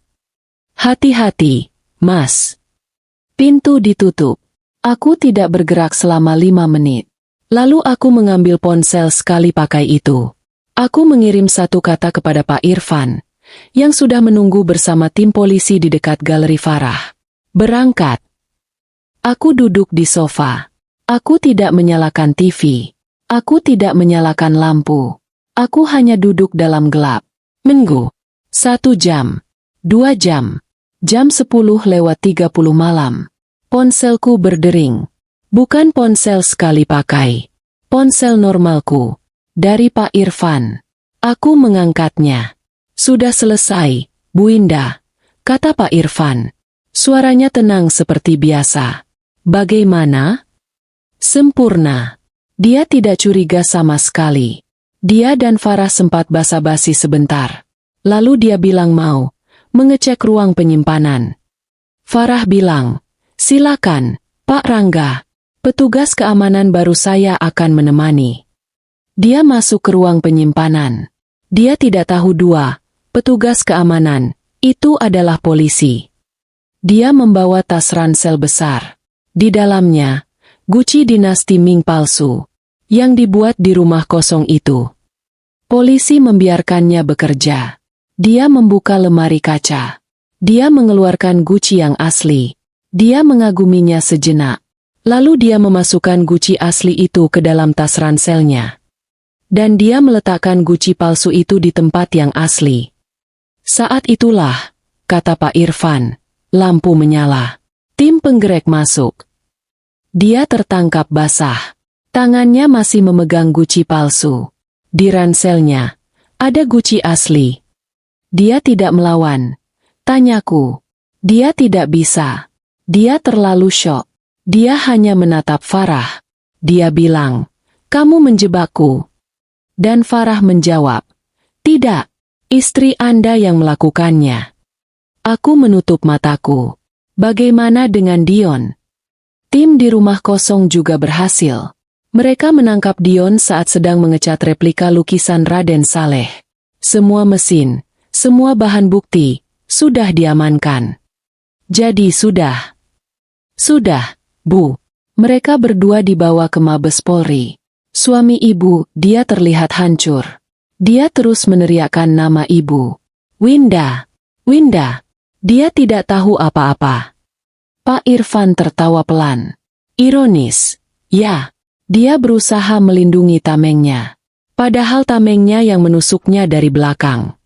Hati-hati, Mas. Pintu ditutup. Aku tidak bergerak selama 5 menit. Lalu aku mengambil ponsel sekali pakai itu. Aku mengirim satu kata kepada Pak Irfan, yang sudah menunggu bersama tim polisi di dekat Galeri Farah. Berangkat. Aku duduk di sofa. Aku tidak menyalakan TV. Aku tidak menyalakan lampu. Aku hanya duduk dalam gelap. Menunggu. 1 jam. 2 jam. Jam 10:30 malam. Ponselku berdering. Bukan ponsel sekali pakai. Ponsel normalku. Dari Pak Irfan. Aku mengangkatnya. Sudah selesai, Bu Indah, kata Pak Irfan. Suaranya tenang seperti biasa. Bagaimana? Sempurna. Dia tidak curiga sama sekali. Dia dan Farah sempat basa-basi sebentar. Lalu dia bilang mau mengecek ruang penyimpanan. Farah bilang, silakan, Pak Rangga. Petugas keamanan baru saya akan menemani. Dia masuk ke ruang penyimpanan. Dia tidak tahu petugas keamanan, itu adalah polisi. Dia membawa tas ransel besar. Di dalamnya, Gucci dinasti Ming palsu, yang dibuat di rumah kosong itu. Polisi membiarkannya bekerja. Dia membuka lemari kaca. Dia mengeluarkan Gucci yang asli. Dia mengaguminya sejenak. Lalu dia memasukkan Gucci asli itu ke dalam tas ranselnya. Dan dia meletakkan Gucci palsu itu di tempat yang asli. Saat itulah, kata Pak Irfan, lampu menyala. Tim penggerek masuk. Dia tertangkap basah. Tangannya masih memegang Gucci palsu. Di ranselnya, ada Gucci asli. Dia tidak melawan. Tanyaku. Dia tidak bisa. Dia terlalu syok. Dia hanya menatap Farah. Dia bilang, kamu menjebakku. Dan Farah menjawab, tidak, istri Anda yang melakukannya. Aku menutup mataku. Bagaimana dengan Dion? Tim di rumah kosong juga berhasil. Mereka menangkap Dion saat sedang mengecat replika lukisan Raden Saleh. Semua mesin, semua bahan bukti, sudah diamankan. Jadi sudah, Bu. Mereka berdua dibawa ke Mabes Polri. Suami ibu, dia terlihat hancur. Dia terus meneriakkan nama ibu. Winda, Winda. Dia tidak tahu apa-apa. Pak Irfan tertawa pelan. Ironis. Ya, dia berusaha melindungi tamengnya. Padahal tamengnya yang menusuknya dari belakang.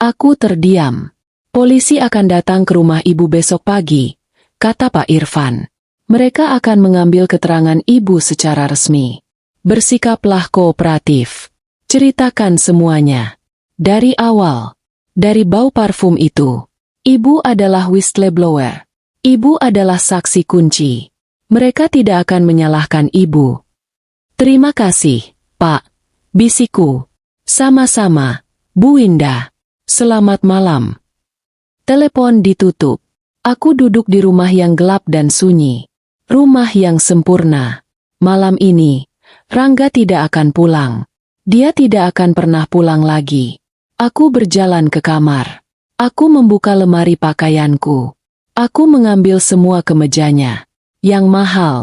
Aku terdiam. Polisi akan datang ke rumah ibu besok pagi, kata Pak Irfan. Mereka akan mengambil keterangan ibu secara resmi. Bersikaplah kooperatif. Ceritakan semuanya. Dari awal. Dari bau parfum itu. Ibu adalah whistleblower. Ibu adalah saksi kunci. Mereka tidak akan menyalahkan ibu. Terima kasih, Pak. Bisikku. Sama-sama, Bu Indah. Selamat malam. Telepon ditutup. Aku duduk di rumah yang gelap dan sunyi. Rumah yang sempurna. Malam ini, Rangga tidak akan pulang. Dia tidak akan pernah pulang lagi. Aku berjalan ke kamar. Aku membuka lemari pakaianku. Aku mengambil semua kemejanya. Yang mahal,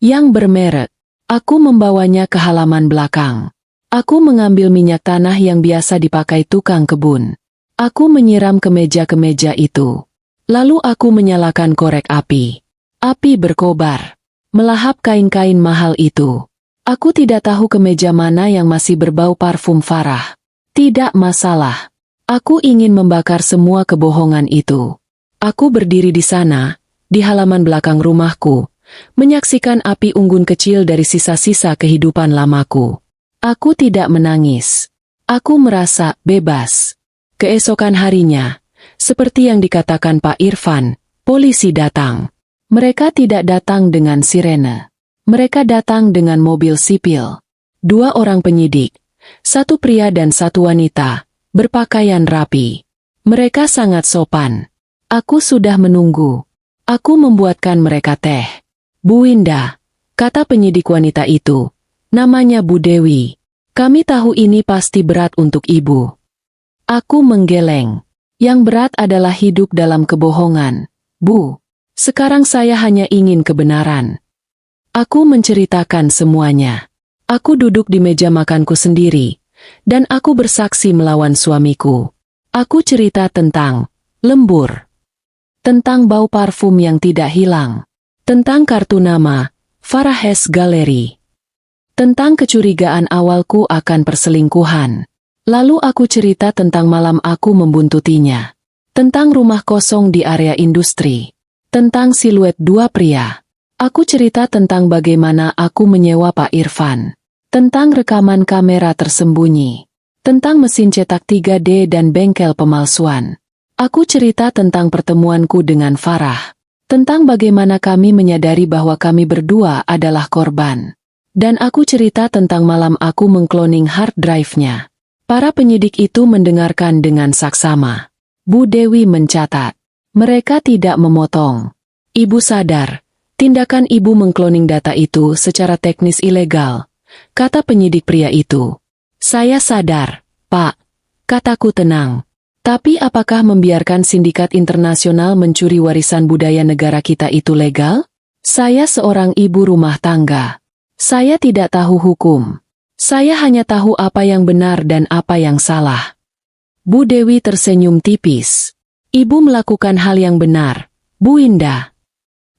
yang bermerek. Aku membawanya ke halaman belakang. Aku mengambil minyak tanah yang biasa dipakai tukang kebun. Aku menyiram kemeja-kemeja itu. Lalu aku menyalakan korek api. Api berkobar, melahap kain-kain mahal itu. Aku tidak tahu kemeja mana yang masih berbau parfum Farah. Tidak masalah. Aku ingin membakar semua kebohongan itu. Aku berdiri di sana, di halaman belakang rumahku, menyaksikan api unggun kecil dari sisa-sisa kehidupan lamaku. Aku tidak menangis. Aku merasa bebas. Keesokan harinya, seperti yang dikatakan Pak Irfan, polisi datang. Mereka tidak datang dengan sirene. Mereka datang dengan mobil sipil. 2 orang penyidik, 1 pria dan 1 wanita, berpakaian rapi. Mereka sangat sopan. Aku sudah menunggu. Aku membuatkan mereka teh. Bu Winda, kata penyidik wanita itu. Namanya Bu Dewi. Kami tahu ini pasti berat untuk ibu. Aku menggeleng. Yang berat adalah hidup dalam kebohongan. Bu, sekarang saya hanya ingin kebenaran. Aku menceritakan semuanya. Aku duduk di meja makanku sendiri, dan aku bersaksi melawan suamiku. Aku cerita tentang lembur, tentang bau parfum yang tidak hilang, tentang kartu nama, Farahes Gallery, tentang kecurigaan awalku akan perselingkuhan. Lalu aku cerita tentang malam aku membuntutinya, tentang rumah kosong di area industri, tentang siluet 2 pria. Aku cerita tentang bagaimana aku menyewa Pak Irfan, tentang rekaman kamera tersembunyi, tentang mesin cetak 3D dan bengkel pemalsuan. Aku cerita tentang pertemuanku dengan Farah, tentang bagaimana kami menyadari bahwa kami berdua adalah korban. Dan aku cerita tentang malam aku mengkloning hard drive-nya. Para penyidik itu mendengarkan dengan saksama. Bu Dewi mencatat. Mereka tidak memotong. Ibu sadar, tindakan ibu mengkloning data itu secara teknis ilegal, kata penyidik pria itu. Saya sadar, Pak, kataku tenang. Tapi apakah membiarkan sindikat internasional mencuri warisan budaya negara kita itu legal? Saya seorang ibu rumah tangga. Saya tidak tahu hukum. Saya hanya tahu apa yang benar dan apa yang salah. Bu Dewi tersenyum tipis. Ibu melakukan hal yang benar, Bu Winda.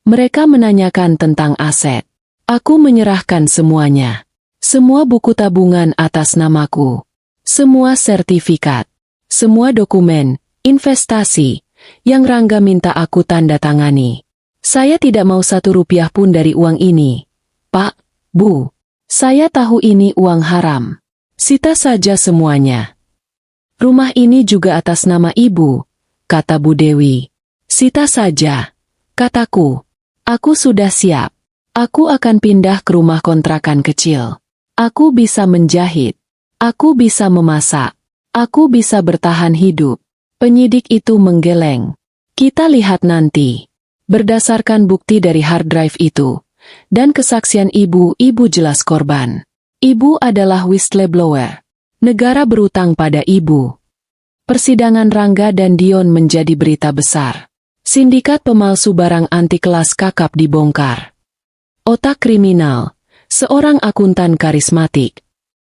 Mereka menanyakan tentang aset. Aku menyerahkan semuanya. Semua buku tabungan atas namaku. Semua sertifikat. Semua dokumen, investasi, yang Rangga minta aku tanda tangani. Saya tidak mau 1 rupiah pun dari uang ini. Pak, Bu. Saya tahu ini uang haram. Sita saja semuanya. Rumah ini juga atas nama ibu, kata Bu Dewi. Sita saja, kataku. Aku sudah siap. Aku akan pindah ke rumah kontrakan kecil. Aku bisa menjahit. Aku bisa memasak. Aku bisa bertahan hidup. Penyidik itu menggeleng. Kita lihat nanti. Berdasarkan bukti dari hard drive itu, dan kesaksian ibu jelas korban. Ibu adalah whistleblower. Negara berutang pada ibu. Persidangan Rangga dan Dion menjadi berita besar. Sindikat pemalsu barang anti kelas kakap dibongkar. Otak kriminal, seorang akuntan karismatik.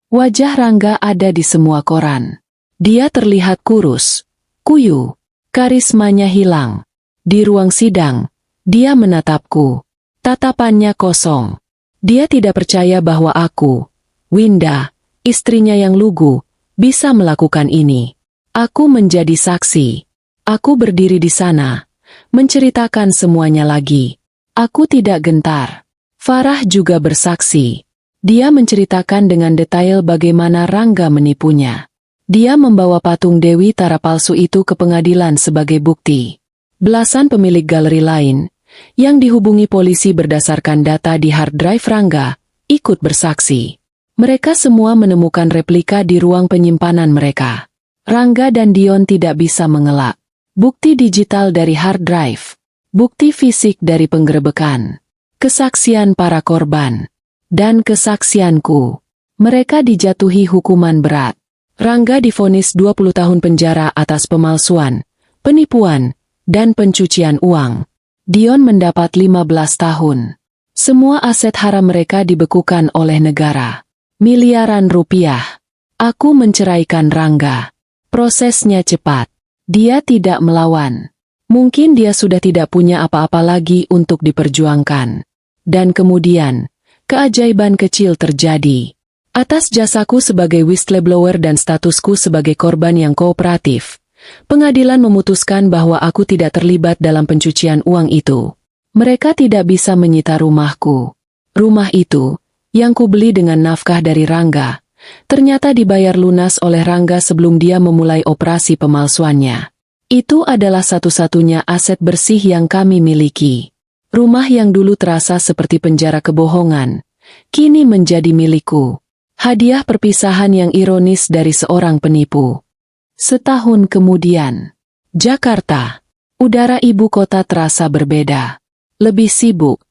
Wajah Rangga ada di semua koran. Dia terlihat kurus, kuyu, karismanya hilang. Di ruang sidang, dia menatapku. Tatapannya kosong. Dia tidak percaya bahwa aku, Winda, istrinya yang lugu, bisa melakukan ini. Aku menjadi saksi. Aku berdiri di sana, menceritakan semuanya lagi. Aku tidak gentar. Farah juga bersaksi. Dia menceritakan dengan detail bagaimana Rangga menipunya. Dia membawa patung Dewi Tara palsu itu ke pengadilan sebagai bukti. Belasan pemilik galeri lain, yang dihubungi polisi berdasarkan data di hard drive Rangga, ikut bersaksi. Mereka semua menemukan replika di ruang penyimpanan mereka. Rangga dan Dion tidak bisa mengelak. Bukti digital dari hard drive. Bukti fisik dari penggerebekan. Kesaksian para korban. Dan kesaksianku. Mereka dijatuhi hukuman berat. Rangga divonis 20 tahun penjara atas pemalsuan, penipuan, dan pencucian uang. Dion mendapat 15 tahun. Semua aset haram mereka dibekukan oleh negara. Miliaran rupiah. Aku menceraikan Rangga. Prosesnya cepat. Dia tidak melawan. Mungkin dia sudah tidak punya apa-apa lagi untuk diperjuangkan. Dan kemudian, keajaiban kecil terjadi. Atas jasaku sebagai whistleblower dan statusku sebagai korban yang kooperatif, pengadilan memutuskan bahwa aku tidak terlibat dalam pencucian uang itu. Mereka tidak bisa menyita rumahku. Rumah itu, yang kubeli dengan nafkah dari Rangga, ternyata dibayar lunas oleh Rangga sebelum dia memulai operasi pemalsuannya. Itu adalah satu-satunya aset bersih yang kami miliki. Rumah yang dulu terasa seperti penjara kebohongan, kini menjadi milikku. Hadiah perpisahan yang ironis dari seorang penipu. Setahun kemudian, Jakarta. Udara ibu kota terasa berbeda. Lebih sibuk,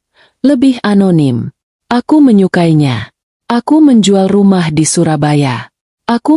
lebih anonim. Aku menyukainya. Aku menjual rumah di Surabaya. Aku